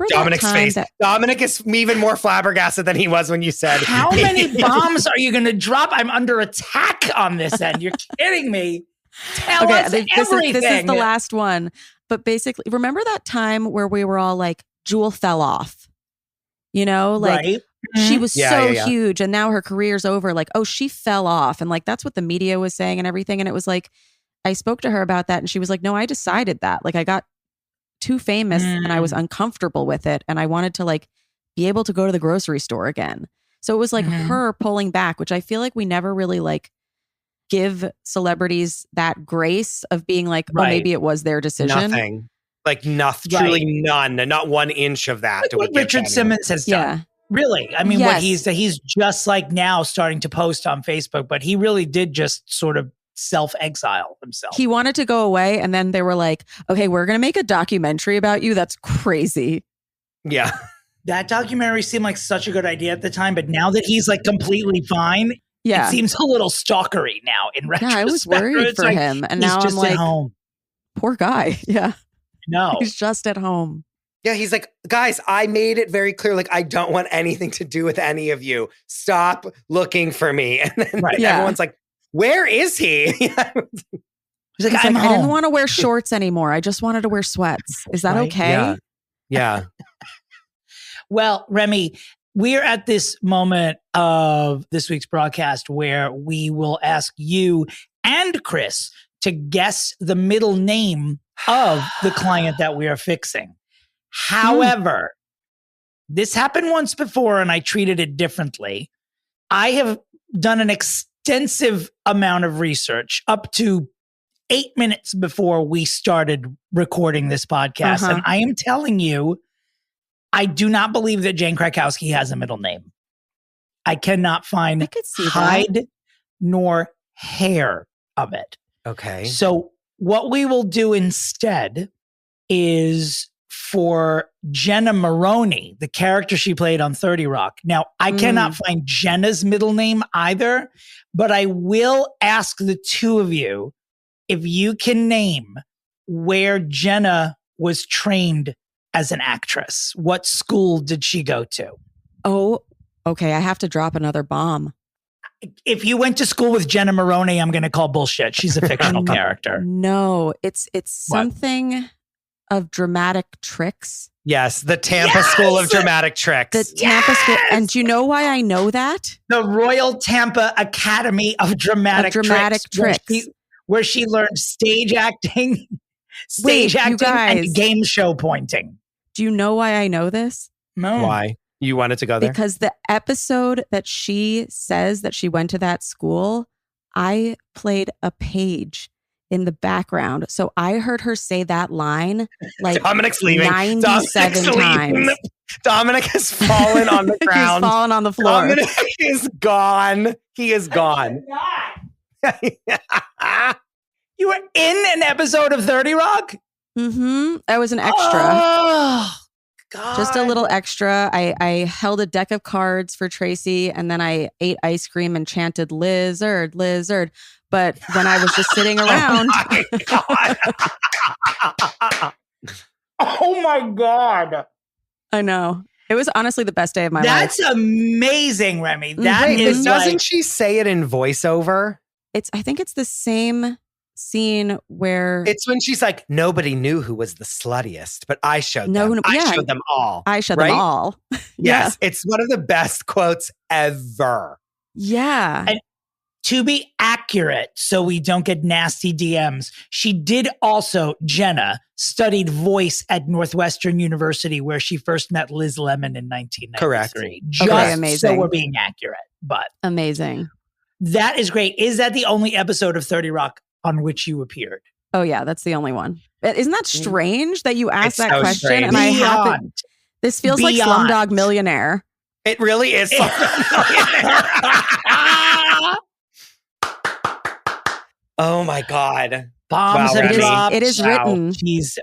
Dominic's that time face. Dominic is even more flabbergasted than he was when you said, how many bombs are you going to drop? I'm under attack on this end. You're kidding me. Tell us everything. This is the last one. But basically, remember that time where we were all like, Jewel fell off? You know, like Right. she was Yeah, so yeah, yeah. huge and now her career's over. Like, oh, she fell off. And like, that's what the media was saying and everything. And it was like, I spoke to her about that and she was like, no, I decided that. Like, I got too famous and I was uncomfortable with it. And I wanted to like be able to go to the grocery store again. So it was like her pulling back, which I feel like we never really like give celebrities that grace of being like, oh, maybe it was their decision. Nothing. Like nothing, truly none, not 1 inch of that. Like what Richard Simmons has done. Really. I mean, what he's just like now starting to post on Facebook, but he really did just sort of self-exile himself. He wanted to go away and then they were like, okay, we're going to make a documentary about you. That's crazy. Yeah. That documentary seemed like such a good idea at the time, but now that he's like completely fine, it seems a little stalkery now in retrospect. Yeah, I was worried for him. And now I'm like, poor guy. Yeah. No. He's just at home. Yeah, he's like, guys, I made it very clear, like, I don't want anything to do with any of you. Stop looking for me. And then everyone's like, where is he? He's like, I didn't want to wear shorts anymore. I just wanted to wear sweats. Is that okay? Yeah. Well, Remy, we're at this moment of this week's broadcast where we will ask you and Chris to guess the middle name of the client that we are fixing. However, this happened once before and I treated it differently. I have done an extensive amount of research up to 8 minutes before we started recording this podcast. And I am telling you, I do not believe that Jane Krakowski has a middle name. I cannot find hide nor hair of it. Okay. So what we will do instead is for Jenna Maroney, the character she played on 30 Rock. Now, I cannot find Jenna's middle name either, but I will ask the two of you if you can name where Jenna was trained as an actress. What school did she go to? Oh, okay. I have to drop another bomb. If you went to school with Jenna Maroney, I'm going to call bullshit. She's a fictional character. No, it's something of dramatic tricks. Yes, the Tampa School of Dramatic Tricks. The Tampa School. And do you know why I know that? The Royal Tampa Academy of Dramatic Tricks. Where she learned stage acting, and game show pointing. Do you know why I know this? No. Why? You wanted to go there? Because the episode that she says that she went to that school, I played a page in the background. So I heard her say that line like Dominick's leaving. 97 times. Dominick has fallen on the ground. He's fallen on the floor. Dominick is gone. He is gone. You were in an episode of 30 Rock? Mm-hmm. I was an extra. Oh, God. Just a little extra. I held a deck of cards for Tracy and then I ate ice cream and chanted lizard, lizard. But when I was just sitting around. Oh my God. I know. It was honestly the best day of my life. That's amazing, Remy. Doesn't she say it in voiceover? I think it's the same scene where it's when she's like, nobody knew who was the sluttiest, but I showed them. I showed them all. I showed them all. Yes, it's one of the best quotes ever. Yeah. And to be accurate, so we don't get nasty DMs, she did also, Jenna, studied voice at Northwestern University where she first met Liz Lemon in 1993. Correct. Just amazing. So we're being accurate, but amazing. That is great. Is that the only episode of 30 Rock on which you appeared? Oh yeah, that's the only one. Isn't that strange that you asked that so question? strange. And I haven't. This feels like Slumdog Millionaire. It really is Slumdog Millionaire. Oh my God. Bombs have dropped. It is written.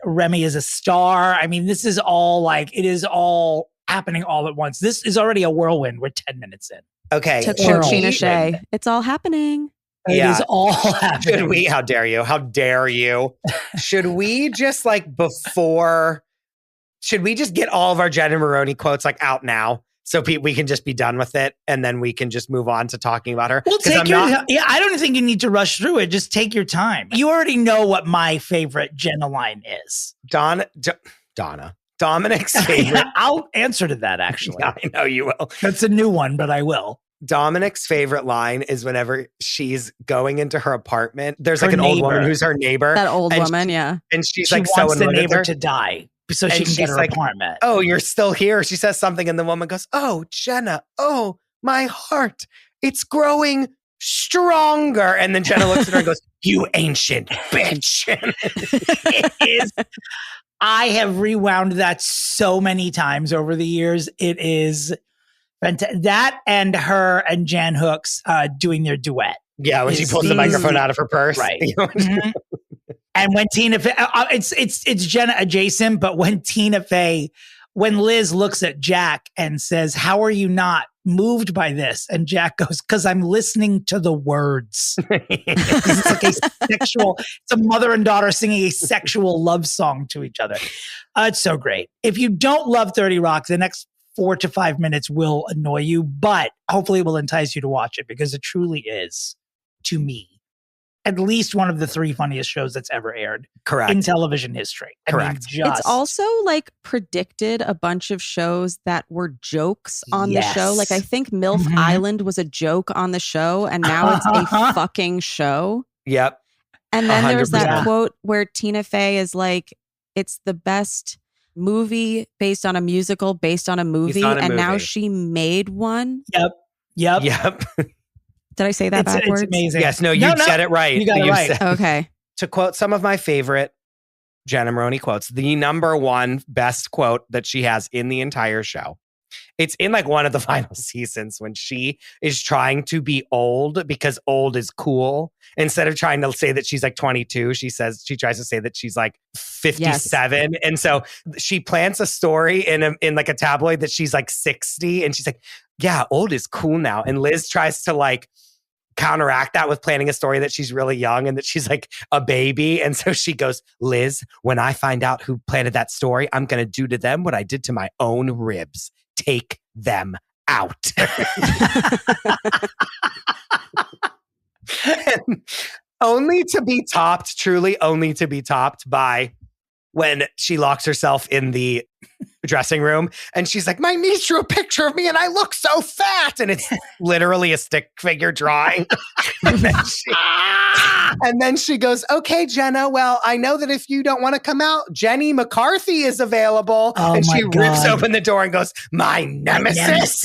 Remy is a star. I mean, this is all it is all happening all at once. This is already a whirlwind. We're 10 minutes in. Okay. Took Sheena Shea. It's all happening. It is all happening. Should we? How dare you? How dare you? Should we just should we just get all of our Jenna Maroney quotes out now? So we can just be done with it, and then we can just move on to talking about her. Well, I don't think you need to rush through it. Just take your time. You already know what my favorite Jenna line is. Dominick's favorite. I'll answer to that, actually. Yeah, I know you will. That's a new one, but I will. Dominick's favorite line is whenever she's going into her apartment. There's Her like an old neighbor. woman who's her neighbor. That old woman, yeah. And she's She like so wants the annoyed with neighbor her. to die so she And can get she's her like, apartment. Oh, you're still here. She says something and the woman goes, oh, Jenna, oh, my heart, it's growing stronger. And then Jenna looks at her and goes, you ancient bitch. It is. I have rewound that so many times over the years. It is fantastic. That and her and Jan Hooks doing their duet. Yeah, when she pulls the microphone out of her purse. Right. Mhm. And when Tina Fey, it's Jenna adjacent, but when when Liz looks at Jack and says, how are you not moved by this? And Jack goes, because I'm listening to the words. It's like it's a mother and daughter singing a sexual love song to each other. It's so great. If you don't love 30 Rock, the next 4 to 5 minutes will annoy you, but hopefully it will entice you to watch it because it truly is, to me, at least one of the 3 funniest shows that's ever aired in television history. Correct. It's also like predicted a bunch of shows that were jokes on the show. Like I think MILF Island was a joke on the show and now it's a fucking show. Yep. And then there's 100%. that quote where Tina Fey is like, it's the best movie based on a musical, based on a movie. And now she made one. Yep. Did I say that backwards? It's amazing. Yes, no, you said it right. You got it right. Okay. To quote some of my favorite Jenna Maroney quotes, the number one best quote that she has in the entire show. It's in like one of the final seasons when she is trying to be old because old is cool. Instead of trying to say that she's like 22, she tries to say that she's like 57. Yes. And so she plants a story in like a tabloid that she's like 60 and she's like, yeah, old is cool now. And Liz tries to like counteract that with planning a story that she's really young and that she's like a baby. And so she goes, Liz, when I find out who planted that story, I'm going to do to them what I did to my own ribs. Take them out. And only to be topped, truly only to be topped by when she locks herself in the dressing room and she's like, my niece drew a picture of me and I look so fat. And it's literally a stick figure drawing. And then she goes, okay, Jenna, well, I know that if you don't want to come out, Jenny McCarthy is available. Oh and she my God. rips open the door and goes, my nemesis.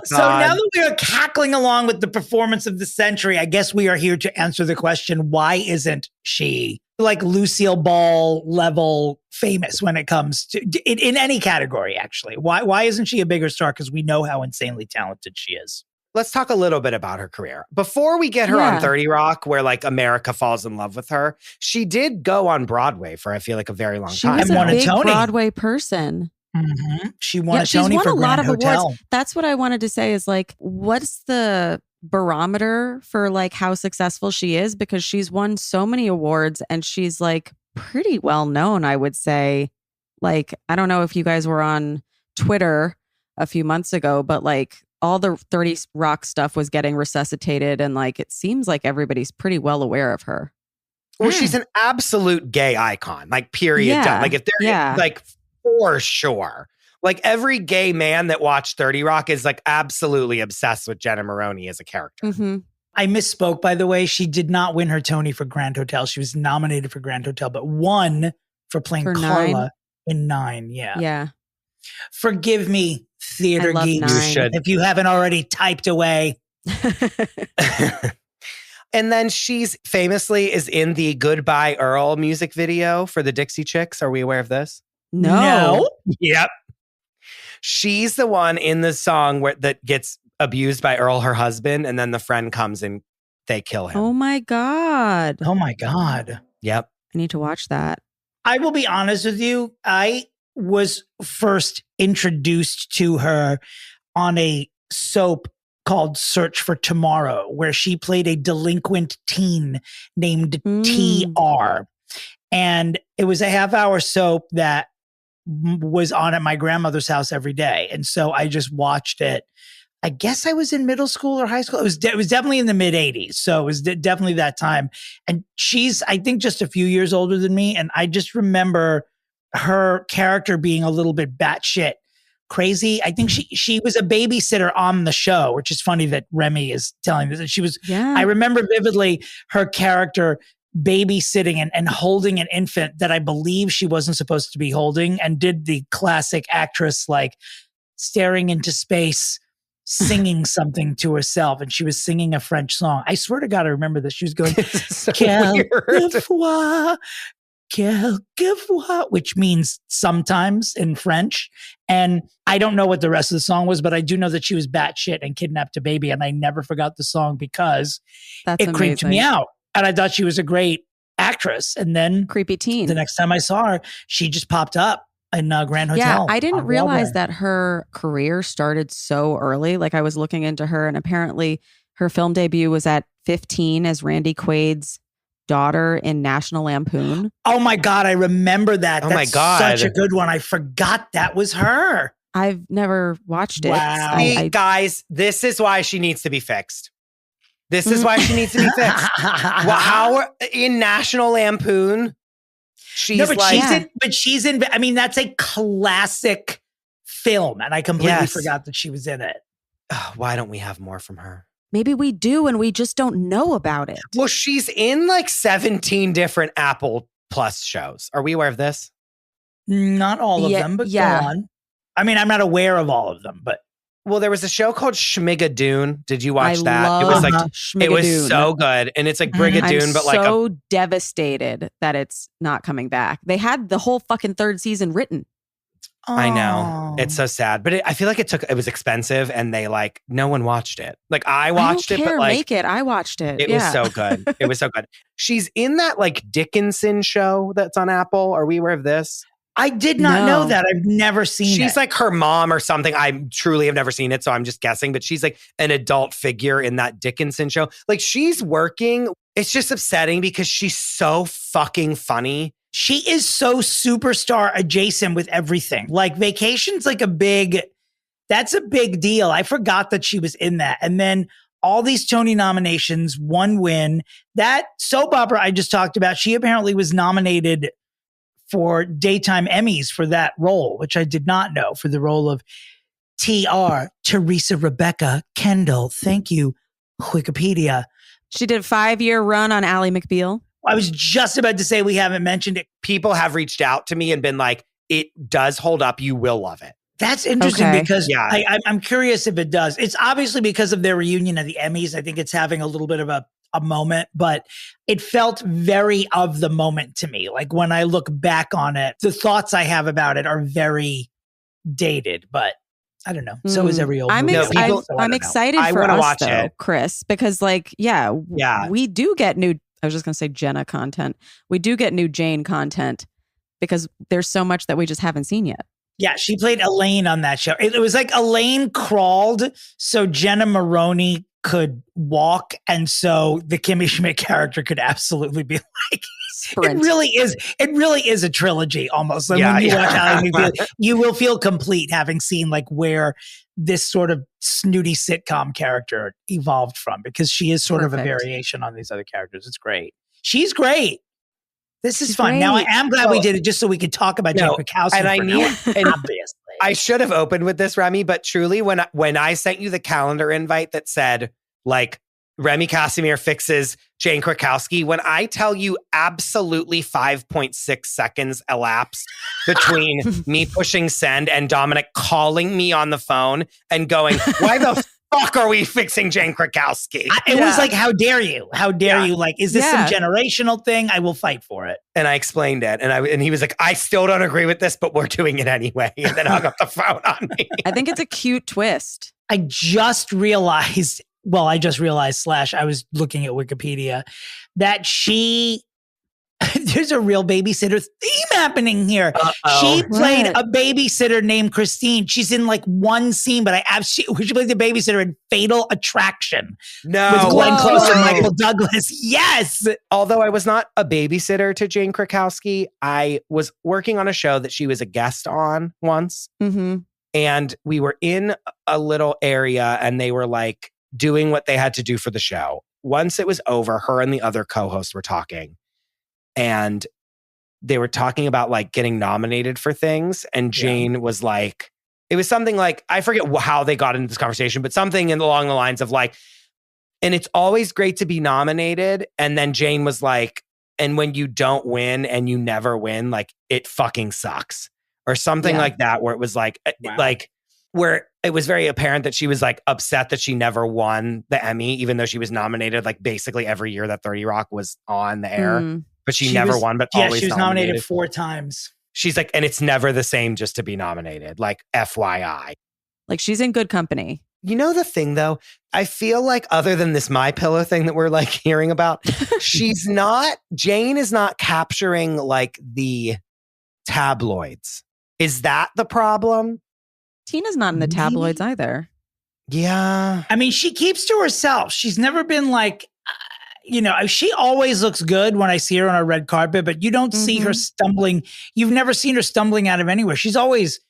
So now that we are cackling along with the performance of the century, I guess we are here to answer the question, why isn't she like Lucille Ball level famous when it comes to in any category, actually? Why isn't she a bigger star? Because we know how insanely talented she is. Let's talk a little bit about her career. Before we get her on 30 Rock, where like America falls in love with her, she did go on Broadway for, I feel like, a very long time. She was a big Broadway person. Mm-hmm. She won a Tony for Grand Hotel. Awards. That's what I wanted to say is like, what's the barometer for like how successful she is? Because she's won so many awards and she's like pretty well known, I would say. Like, I don't know if you guys were on Twitter a few months ago, but like all the 30 Rock stuff was getting resuscitated and like it seems like everybody's pretty well aware of her. Well, she's an absolute gay icon, like period. Yeah. Like if they're like for sure. Like every gay man that watched 30 Rock is like absolutely obsessed with Jenna Maroney as a character. Mm-hmm. I misspoke, by the way. She did not win her Tony for Grand Hotel. She was nominated for Grand Hotel, but won for playing Carla in 9. Yeah. Yeah. Forgive me, theater geeks, if you haven't already typed away. And then she's famously is in the Goodbye Earl music video for the Dixie Chicks. Are we aware of this? No. Yep. She's the one in the song that gets abused by Earl, her husband, and then the friend comes and they kill him. Oh my God. Oh my God. Yep. I need to watch that. I will be honest with you. I was first introduced to her on a soap called Search for Tomorrow, where she played a delinquent teen named TR. And it was a half-hour soap that was on at my grandmother's house every day. And so I just watched it. I guess I was in middle school or high school. It was definitely in the mid 80s. So it was definitely that time. And she's, I think, just a few years older than me. And I just remember her character being a little bit batshit crazy. I think she was a babysitter on the show, which is funny that Remy is telling this. She was, I remember vividly her character babysitting and holding an infant that I believe she wasn't supposed to be holding, and did the classic actress like staring into space, singing something to herself. And she was singing a French song. I swear to God, I remember this. She was going, So quelquefois, quelquefois, which means sometimes in French. And I don't know what the rest of the song was, but I do know that she was batshit and kidnapped a baby. And I never forgot the song because it creeped me out. And I thought she was a great actress. And then creepy teen. The next time I saw her, she just popped up in Grand Hotel. Yeah, I didn't realize that her career started so early. Like I was looking into her, and apparently her film debut was at 15 as Randy Quaid's daughter in National Lampoon. Oh my God, I remember that. Oh That's my God. such a good one. I forgot that was her. I've never watched it. Wow. Guys, this is why she needs to be fixed. This is why she needs to be fixed. Well, how in National Lampoon? She's she's in. I mean, that's a classic film, and I completely forgot that she was in it. Why don't we have more from her? Maybe we do, and we just don't know about it. Well, she's in like 17 different Apple Plus shows. Are we aware of this? Not all of them, but go on. I mean, I'm not aware of all of them, but. Well, there was a show called Schmigadoon. Did you watch that? It was like it was so good, and it's like Brigadoon, but like so devastated that it's not coming back. They had the whole fucking third season written. I know, it's so sad, but I feel like it was expensive, and they like no one watched it. Like I watched it, but like I watched it. It was so good. It was so good. She's in that like Dickinson show that's on Apple. Are we aware of this? I did not know that. I've never seen it. She's like her mom or something. I truly have never seen it, so I'm just guessing. But she's like an adult figure in that Dickinson show. Like she's working. It's just upsetting because she's so fucking funny. She is so superstar adjacent with everything. Like Vacation's like that's a big deal. I forgot that she was in that. And then all these Tony nominations, one win. That soap opera I just talked about, she apparently was nominated for daytime Emmys for that role, which I did not know, for the role of T.R. Teresa Rebecca Kendall. Thank you, Wikipedia. She did a 5-year run on Ally McBeal. I was just about to say we haven't mentioned it. People have reached out to me and been like, it does hold up. You will love it. That's interesting because I'm curious if it does. It's obviously because of their reunion at the Emmys. I think it's having a little bit of a moment, but it felt very of the moment to me. Like when I look back on it, the thoughts I have about it are very dated, but I don't know. So is every old movie. I'm excited for us though, Chris, because like, we do get new, I was just going to say Jenna content. We do get new Jane content because there's so much that we just haven't seen yet. Yeah, she played Elaine on that show. It was like Elaine crawled so Jenna Maroney could walk, and so the Kimmy Schmidt character could absolutely be like sprint. It really is a trilogy almost. Like when you watch Ally McBeal, you will feel complete having seen like where this sort of snooty sitcom character evolved from, because she is sort of a variation on these other characters. It's great. She's great. This is fun. Great. Now I am glad we did it just so we could talk about Jane Krakowski. And obviously. I should have opened with this, Remy, but truly when I sent you the calendar invite that said like Remy Kassimir fixes Jane Krakowski, when I tell you absolutely 5.6 seconds elapsed between me pushing send and Dominick calling me on the phone and going, why the fuck are we fixing Jane Krakowski? It was like, how dare you? How dare you? Like, is this some generational thing? I will fight for it. And I explained it. And he was like, I still don't agree with this, but we're doing it anyway. And then hung up the phone on me. I think it's a cute twist. I just realized, I was looking at Wikipedia, that she There's a real babysitter theme happening here. Uh-oh. She played What? a babysitter named Christine. She's in like one scene, but she played the babysitter in Fatal Attraction No. with Glenn Whoa. Close and Michael Douglas. Yes. Although I was not a babysitter to Jane Krakowski, I was working on a show that she was a guest on once. Mm-hmm. And we were in a little area and they were like doing what they had to do for the show. Once it was over, her and the other co-hosts were talking. And they were talking about like getting nominated for things. And Jane was like, it was something like, I forget how they got into this conversation, but something along the lines of like, and it's always great to be nominated. And then Jane was like, and when you don't win and you never win, like it fucking sucks. Or something like that, where it was like, like where it was very apparent that she was like upset that she never won the Emmy, even though she was nominated like basically every year that 30 Rock was on the air. But she never won, but always she was nominated 4 times. She's like, and it's never the same just to be nominated, like FYI. Like she's in good company. You know the thing though, I feel like other than this My Pillow thing that we're like hearing about, Jane is not capturing like the tabloids. Is that the problem? Tina's not in the tabloids either. Yeah. I mean, she keeps to herself. She's never been like, she always looks good when I see her on a red carpet, but you don't see her stumbling. You've never seen her stumbling out of anywhere. She's always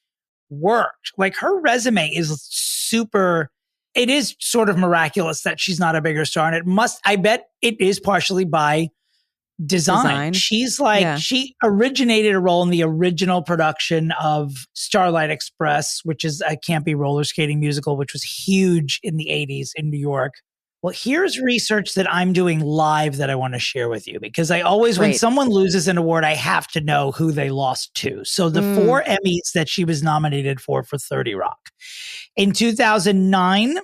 worked. Like her resume is super. It is sort of miraculous that she's not a bigger star. And I bet it is partially by design. She's like, she originated a role in the original production of Starlight Express, which is a campy roller skating musical, which was huge in the 80s in New York. Well, here's research that I'm doing live that I want to share with you, because I always, when someone loses an award, I have to know who they lost to. So the 4 Emmys that she was nominated for 30 Rock. In 2009,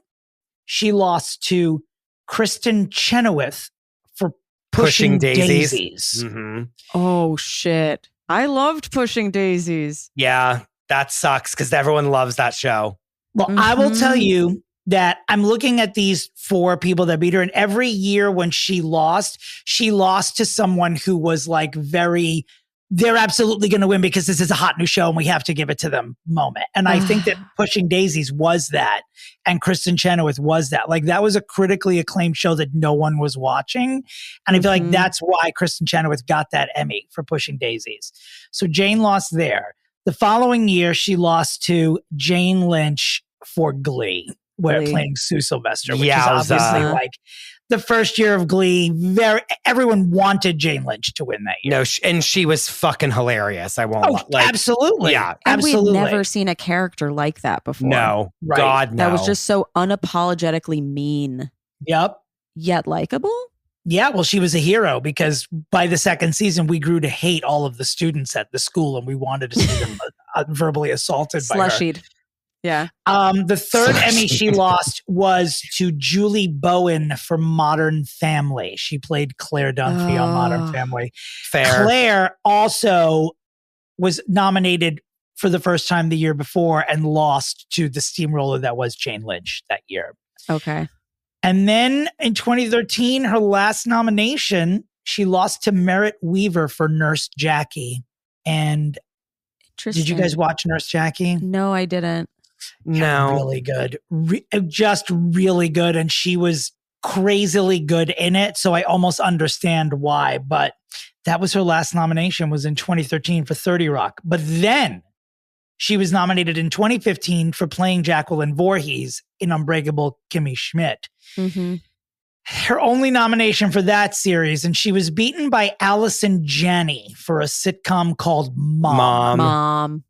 she lost to Kristen Chenoweth for Pushing Daisies. Mm-hmm. Oh, shit. I loved Pushing Daisies. Yeah, that sucks because everyone loves that show. Well, I will tell you that I'm looking at these 4 people that beat her. And every year when she lost to someone who was like they're absolutely going to win because this is a hot new show and we have to give it to them moment. And I think that Pushing Daisies was that. And Kristen Chenoweth was that. Like that was a critically acclaimed show that no one was watching. And I feel like that's why Kristen Chenoweth got that Emmy for Pushing Daisies. So Jane lost there. The following year, she lost to Jane Lynch for Glee. Playing Sue Sylvester, which is obviously like the first year of Glee. Everyone wanted Jane Lynch to win that year. No, and she was fucking hilarious. I won't. Absolutely, yeah, and absolutely. we'd never seen a character like that before. No, right. God, no. That was just so unapologetically mean. Yep. Yet likable. Yeah, well, she was a hero because by the second season, we grew to hate all of the students at the school, and we wanted to see them verbally assaulted by her. Slushied. Yeah. The third Emmy she lost was to Julie Bowen for Modern Family. She played Claire Dunphy on Modern Family. Fair. Claire also was nominated for the first time the year before and lost to the steamroller that was Jane Lynch that year. Okay. And then in 2013, her last nomination, she lost to Merritt Weaver for Nurse Jackie. And did you guys watch Nurse Jackie? No, I didn't. No. Really good. Just really good. And she was crazily good in it. So I almost understand why. But that was her last nomination, was in 2013 for 30 Rock. But then she was nominated in 2015 for playing Jacqueline Voorhees in Unbreakable Kimmy Schmidt. Mm-hmm. Her only nomination for that series. And she was beaten by Allison Janney for a sitcom called Mom.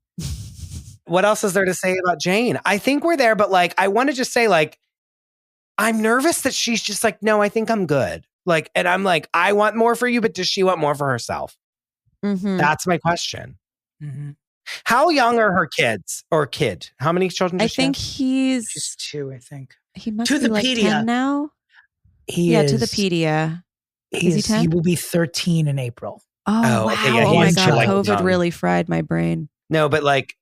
What else is there to say about Jane? I think we're there, but like, I want to just say, like, I'm nervous that she's just like, no, I think I'm good. Like, and I'm like, I want more for you, but does she want more for herself? Mm-hmm. That's my question. Mm-hmm. How young are her kids or kid? How many children does she have? She's 2, I think. He must To be the like pedia. 10 now. He is. To the pedia. Is he 10? He will be 13 in April. Oh, wow. okay, yeah, Oh my he's God. like COVID young. really fried my brain. No, but like,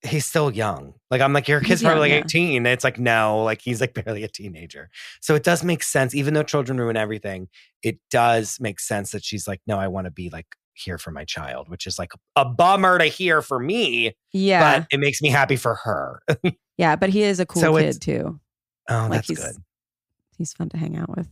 he's still young. Like, I'm like, your kid's He's probably young, like 18. It's like, no, like he's like barely a teenager. So it does make sense. Even though children ruin everything, it does make sense that she's like, no, I want to be like here for my child, which is like a bummer to hear for me. Yeah. But it makes me happy for her. Yeah, but he is a cool kid too. Oh, Like, that's good. He's fun to hang out with.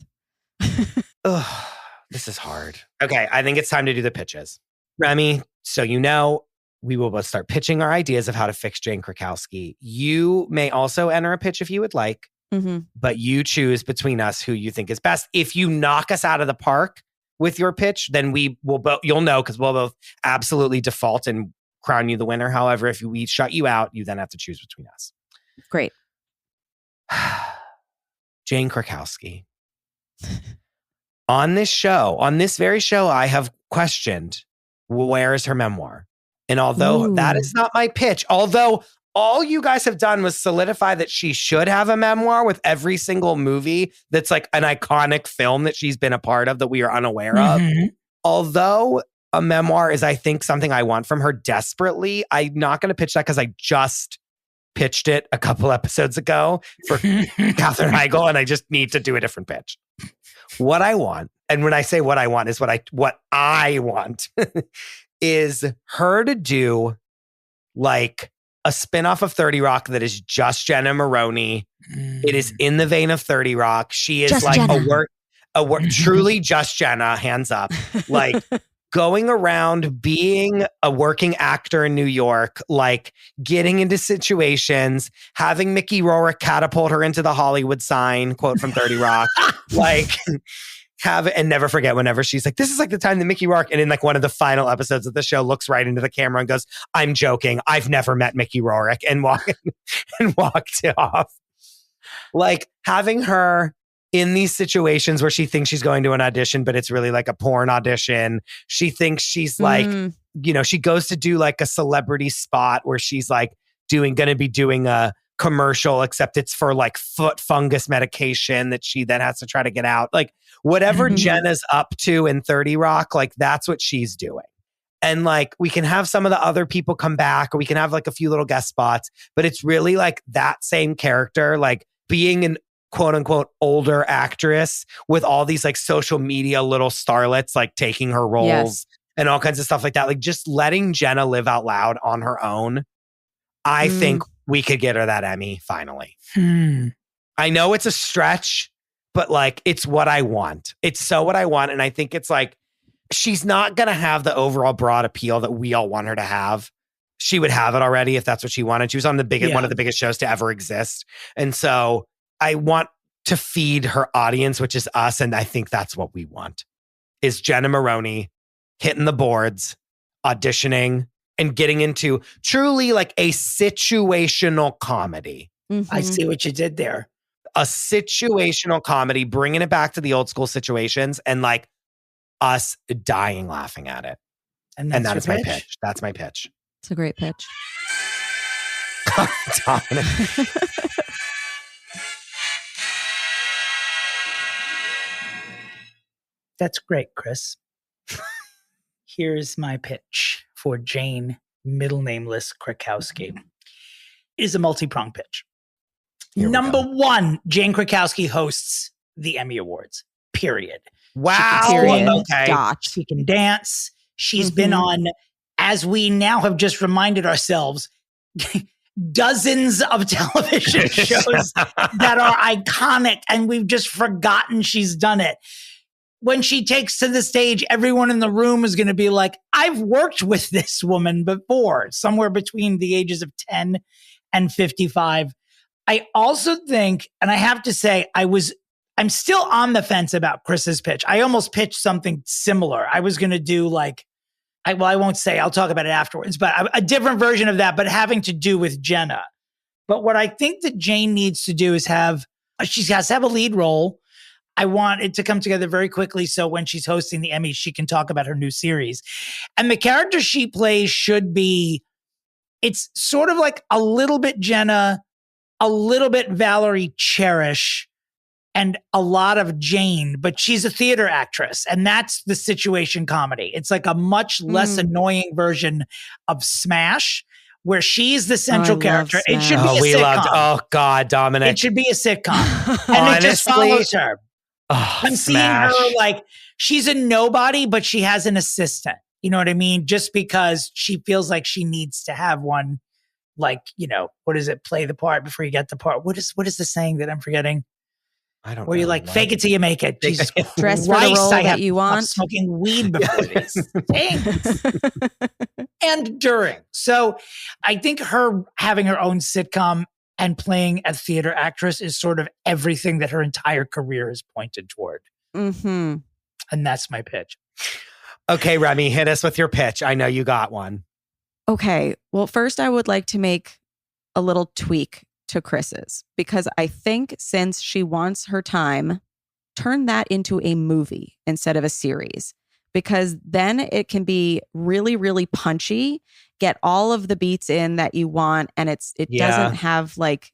Ugh, this is hard. Okay, I think it's time to do the pitches. Remy, so you know, we will both start pitching our ideas of how to fix Jane Krakowski. You may also enter a pitch if you would like, but you choose between us who you think is best. If you knock us out of the park with your pitch, then we will both, you'll know, because we'll both absolutely default and crown you the winner. However, if we shut you out, you then have to choose between us. Great. Jane Krakowski. On this show, on this very show, I have questioned, where is her memoir? And although that is not my pitch, although all you guys have done was solidify that she should have a memoir with every single movie that's like an iconic film that she's been a part of that we are unaware of. Although a memoir is, I think, something I want from her desperately, I'm not going to pitch that because I just pitched it a couple episodes ago for Katherine Heigl, and I just need to do a different pitch. What I want, and when I say what I want is what I want is her to do like a spinoff of 30 Rock that is just Jenna Maroney. It is in the vein of 30 Rock. She is just like Jenna. a work, truly just Jenna, hands up. Like going around being a working actor in New York, like getting into situations, having Mickey Rourke catapult her into the Hollywood sign, quote from 30 Rock, like have it and never forget whenever she's like, this is like the time that Mickey Rourke, and in like one of the final episodes of the show, looks right into the camera and goes, I'm joking. I've never met Mickey Rourke, and walked off. Like having her in these situations where she thinks she's going to an audition, but it's really like a porn audition. She thinks she's like, you know, she goes to do like a celebrity spot where she's like going to be doing a commercial, except it's for like foot fungus medication that she then has to try to get out. Like whatever Jenna's up to in 30 Rock, like that's what she's doing. And like, we can have some of the other people come back, or we can have like a few little guest spots, but it's really like that same character, like being an quote unquote older actress with all these like social media little starlets, like taking her roles and all kinds of stuff like that. Like just letting Jenna live out loud on her own. I think we could get her that Emmy finally. I know it's a stretch, but like, it's what I want. It's so what I want. And I think it's like, she's not going to have the overall broad appeal that we all want her to have. She would have it already if that's what she wanted. She was on the biggest, one of the biggest shows to ever exist. And so I want to feed her audience, which is us. And I think that's what we want, is Jenna Maroney hitting the boards, auditioning, and getting into truly like a situational comedy. I see what you did there. A situational comedy, bringing it back to the old school situations and like us dying laughing at it. And that is my pitch. That's my pitch. It's a great pitch. Dominick. That's great, Chris. Here's my pitch for Jane, middle nameless Krakowski. It is a multi-pronged pitch. Number one, Jane Krakowski hosts the Emmy Awards, period. Wow. Okay. She can dance. She's been on, as we now have just reminded ourselves, dozens of television shows that are iconic, and we've just forgotten she's done it. When she takes to the stage, everyone in the room is going to be like, I've worked with this woman before, somewhere between the ages of 10 and 55. I also think, and I have to say, I'm still on the fence about Chris's pitch. I almost pitched something similar. I was going to do like, I won't say, I'll talk about it afterwards, but a different version of that, but having to do with Jenna. But what I think that Jane needs to do is she has to have a lead role. I want it to come together very quickly, so when she's hosting the Emmys, she can talk about her new series. And the character she plays should be, it's sort of like a little bit Jenna, a little bit Valerie Cherish, and a lot of Jane, but she's a theater actress, and that's the situation comedy. It's like a much less annoying version of Smash, where she's the central love character. It should Smash. be a we sitcom. loved. Oh God, Dominic. It should be a sitcom. And it just Honestly, follows her. I'm seeing Smash. her like she's a nobody, but she has an assistant. You know what I mean? Just because she feels like she needs to have one, like, you know, what is it? Play the part before you get the part. What is the saying that I'm forgetting? I don't know. Where you like fake it till you make it. Jesus Dress for the Christ, role I that have you to stop want. smoking weed before these things. And during. So I think her having her own sitcom and playing a theater actress is sort of everything that her entire career has pointed toward. Mm-hmm. And that's my pitch. Okay, Remy, hit us with your pitch. I know you got one. Okay. Well, first, I would like to make a little tweak to Chris's because I think since she wants her time, turn that into a movie instead of a series, because then it can be really, really punchy, get all of the beats in that you want. And it doesn't have like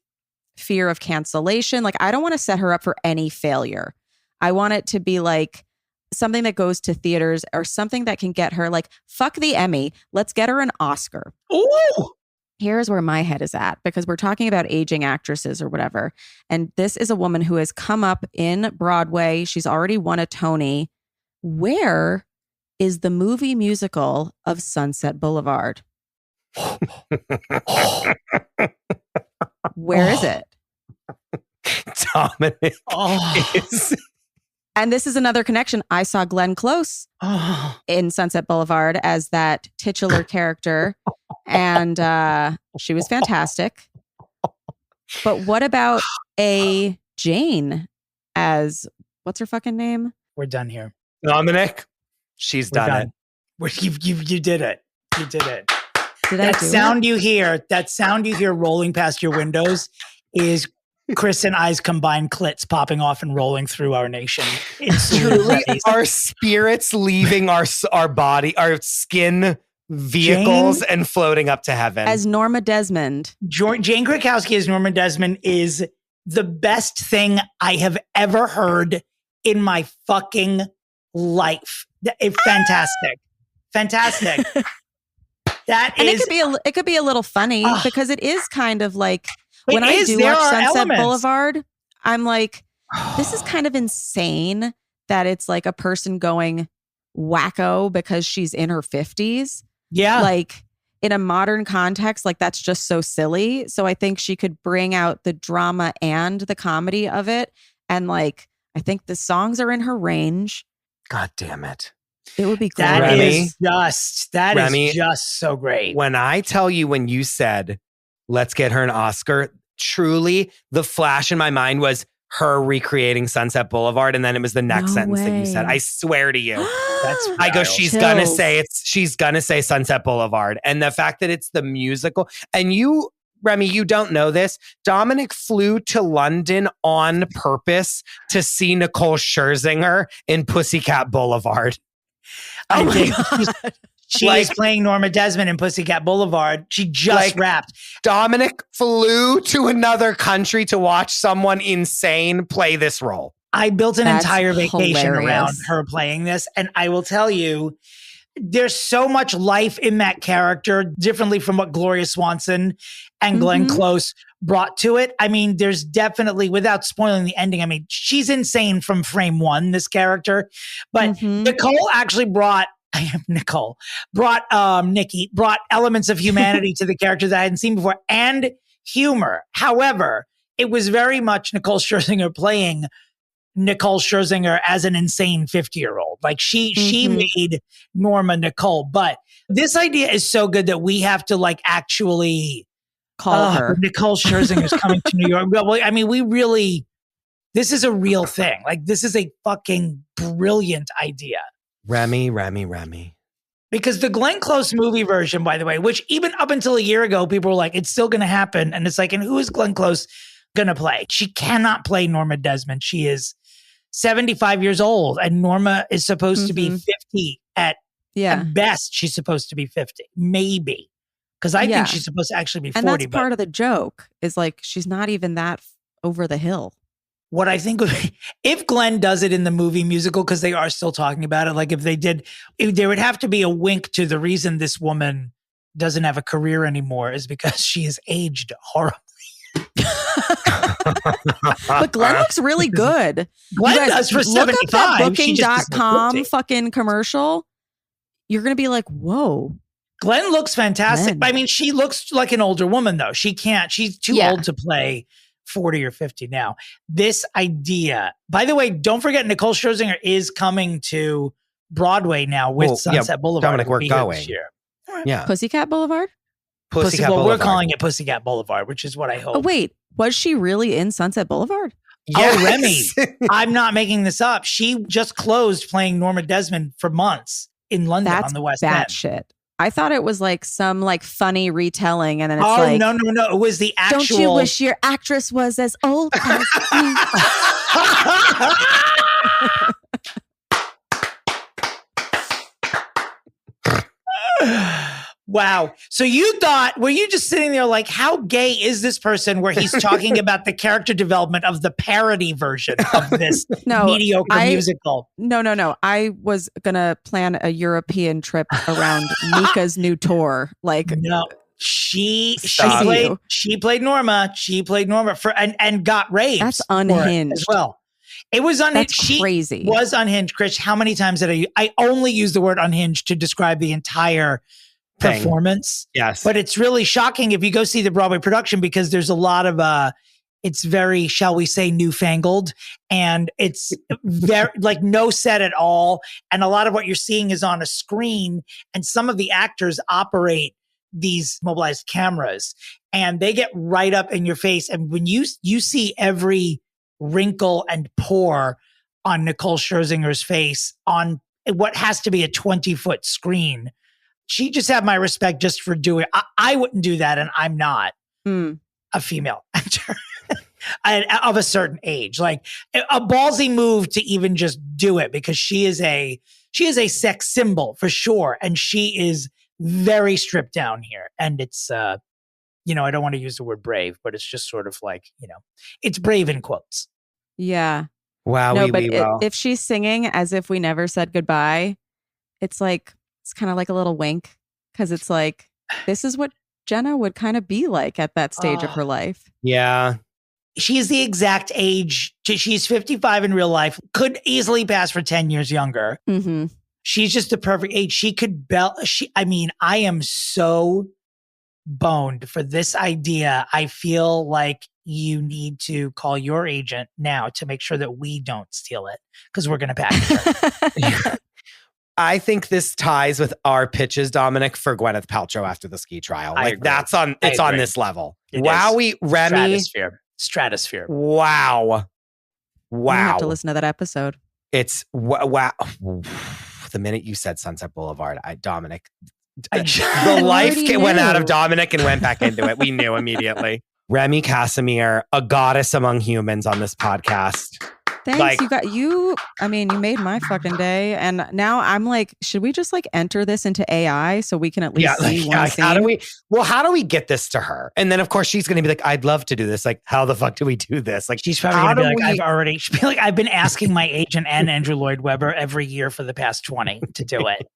fear of cancellation. Like, I don't want to set her up for any failure. I want it to be like something that goes to theaters or something that can get her like, fuck the Emmy. Let's get her an Oscar. Ooh! Here's where my head is at, because we're talking about aging actresses or whatever. And this is a woman who has come up in Broadway. She's already won a Tony. Where is the movie musical of Sunset Boulevard? Where is it? Dominic Oh. is... And this is another connection. I saw Glenn Close Oh. in Sunset Boulevard as that titular character. And she was fantastic. But what about a Jane as, what's her fucking name? We're done here. Dominic, she's We're done it. You did it. You did it. Did I That do sound it? you hear rolling past your windows is Chris and I's combined clits popping off and rolling through our nation. It's Truly, truly our spirits leaving our body, our skin vehicles and floating up to heaven. As Norma Desmond. Jane Krakowski as Norma Desmond is the best thing I have ever heard in my fucking life. Fantastic. Fantastic. That And is it could be a little funny because it is kind of like when I do there watch are Sunset elements. Boulevard, I'm like, this is kind of insane that it's like a person going wacko because she's in her 50s. Yeah. Like in a modern context, like that's just so silly. So I think she could bring out the drama and the comedy of it. And like, I think the songs are in her range. God damn it. It would be great. That Remy? is just so great. When I tell you, when you said, let's get her an Oscar, truly the flash in my mind was her recreating Sunset Boulevard. And then it was the next No sentence that you way. said. I swear to you. That's I go, wild. she's Chills. gonna say Sunset Boulevard. And the fact that it's the musical, and you, Remy, you don't know this. Dominic flew to London on purpose to see Nicole Scherzinger in Pussycat Boulevard. I my think God. she is playing Norma Desmond in Pussycat Boulevard. She just rapped. Dominic flew to another country to watch someone insane play this role. I built an That's entire vacation around hilarious. her playing this. And I will tell you, there's so much life in that character, differently from what Gloria Swanson and Glenn Mhm. Close brought to it. I mean, there's definitely, without spoiling the ending, I mean, she's insane from frame one, this character. But Mhm. Nicole actually brought Nikki brought elements of humanity to the character that I hadn't seen before and humor. However, it was very much Nicole Scherzinger playing Nicole Scherzinger as an insane 50-year-old. Like she made Norma Nicole. But this idea is so good that we have to like actually Call her. Nicole Scherzinger is coming to New York. Well, I mean, this is a real thing. Like this is a fucking brilliant idea. Remy. Because the Glenn Close movie version, by the way, which even up until a year ago, people were like, it's still going to happen. And it's like, and who is Glenn Close going to play? She cannot play Norma Desmond. She is 75 years old and Norma is supposed to be 50 at best. She's supposed to be 50, maybe. Because I think she's supposed to actually be 40. And that's part of the joke is like, she's not even that over the hill. What I think would be, if Glenn does it in the movie musical, because they are still talking about it, like if they did, there would have to be a wink to the reason this woman doesn't have a career anymore is because she has aged horribly. But Glenn looks really good. Glenn does for 75. Look up that Booking.com fucking commercial. You're going to be like, whoa. Glenn looks fantastic. Glenn. I mean, she looks like an older woman, though. She's too old to play 40 or 50 now. This idea, by the way, don't forget Nicole Scherzinger is coming to Broadway now with Sunset Boulevard. Dominic, we're going. Yeah. Pussycat Boulevard? We're calling it Pussycat Boulevard, which is what I hope. Oh, wait. Was she really in Sunset Boulevard? Yes. Oh, Remy. I'm not making this up. She just closed playing Norma Desmond for months in London on the West End. Shit. I thought it was like some like funny retelling, and then it's no. It was the actual. Don't you wish your actress was as old as me? Wow. So were you just sitting there like, how gay is this person where he's talking about the character development of the parody version of this mediocre musical? No. I was going to plan a European trip around Mika's new tour. Like, no, she played Norma. She played Norma and got raves. That's unhinged as well. It was unhinged. That's crazy. She was unhinged. Chris, how many times did I only use the word unhinged to describe the entire performance? Yes. But it's really shocking if you go see the Broadway production because there's a lot of it's very, shall we say, newfangled, and it's very like no set at all, and a lot of what you're seeing is on a screen, and some of the actors operate these mobilized cameras and they get right up in your face, and when you see every wrinkle and pore on Nicole Scherzinger's face on what has to be a 20-foot screen, she just had my respect just for doing it. I wouldn't do that, and I'm not a female actor of a certain age. Like a ballsy move to even just do it because she is a sex symbol for sure, and she is very stripped down here. And it's I don't want to use the word brave, but it's just sort of like it's brave in quotes. Yeah. Wow. No, but if she's singing As If We Never Said Goodbye, it's like. It's kind of like a little wink because it's like, this is what Jenna would kind of be like at that stage of her life. Yeah. She's the exact age. She's 55 in real life, could easily pass for 10 years younger. Mm-hmm. She's just the perfect age. She could I am so boned for this idea. I feel like you need to call your agent now to make sure that we don't steal it because we're going to package her. I think this ties with our pitches, Dominic, for Gwyneth Paltrow after the ski trial. It's on this level. Wowie, Remy. Stratosphere. Wow. You have to listen to that episode. It's wow. The minute you said Sunset Boulevard, Dominic, the life went out of Dominic and went back into it. We knew immediately. Remy Kassimir, a goddess among humans on this podcast. Thanks. You made my fucking day. And now I'm like, should we just like enter this into AI so we can at least see one scene? How do we get this to her? And then of course she's going to be like, I'd love to do this. Like, how the fuck do we do this? Like, she's probably going to be she'll be like, I've been asking my agent and Andrew Lloyd Webber every year for the past 20 to do it.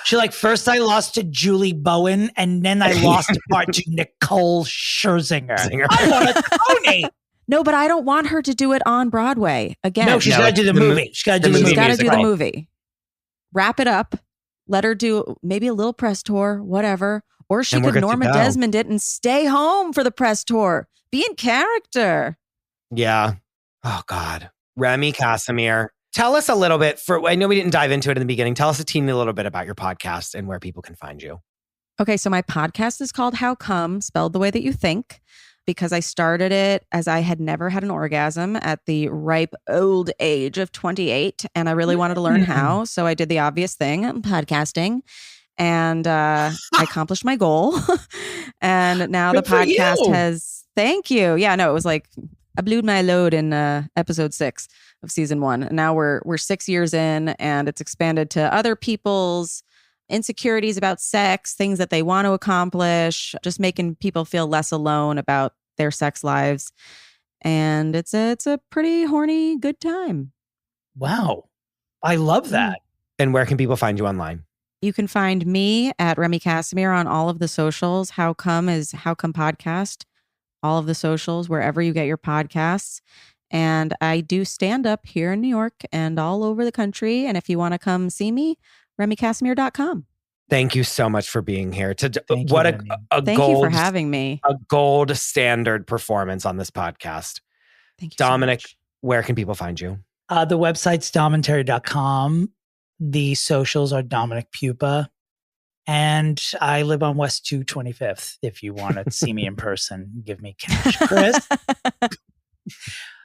She first I lost to Julie Bowen and then I lost a part to Nicole Scherzinger. I want a Tony. No, but I don't want her to do it on Broadway again. No, she's got to do the movie. She's got to do the movie. She's got to do the movie. Wrap it up. Let her do maybe a little press tour, whatever. Or she could Norma Desmond it and stay home for the press tour. Be in character. Yeah. Oh, God. Remy Kassimir. Tell us a little bit I know we didn't dive into it in the beginning. Tell us a teeny little bit about your podcast and where people can find you. Okay, so my podcast is called How Come, spelled the way that you think. Because I started it as I had never had an orgasm at the ripe old age of 28. And I really wanted to learn how. So I did the obvious thing, podcasting. And I accomplished my goal. And now the podcast has, thank you. Yeah, no, it was like, I blew my load in episode 6 of season 1. And now we're 6 years in and it's expanded to other people's insecurities about sex, things that they want to accomplish, just making people feel less alone about their sex lives. And it's a pretty horny, good time. Wow. I love that. And where can people find you online? You can find me at Remy Kassimir on all of the socials. How Come is How Come Podcast. All of the socials, wherever you get your podcasts. And I do stand up here in New York and all over the country. And if you want to come see me, RemyKassimir.com. Thank you so much for being here. Thank Thank you for having me. A gold standard performance on this podcast. Thank you, Dominick, so much. Where can people find you? The website's dominterry.com. The socials are Dominick Pupa. And I live on West 225th. If you want to see me in person, give me cash. Chris,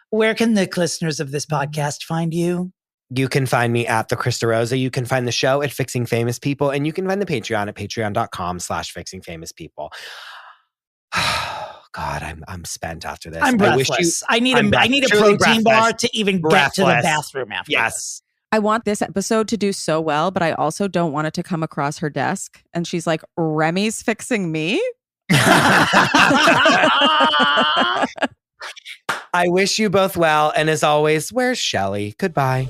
where can the listeners of this podcast find you? You can find me at the DeRosa. You can find the show at Fixing Famous People. And you can find the Patreon at patreon.com/fixingfamouspeople. God, I'm spent after this. I'm breathless. I need a protein bar to even get to the bathroom after this. I want this episode to do so well, but I also don't want it to come across her desk. And she's like, Remy's fixing me? I wish you both well. And as always, where's Shelley? Goodbye.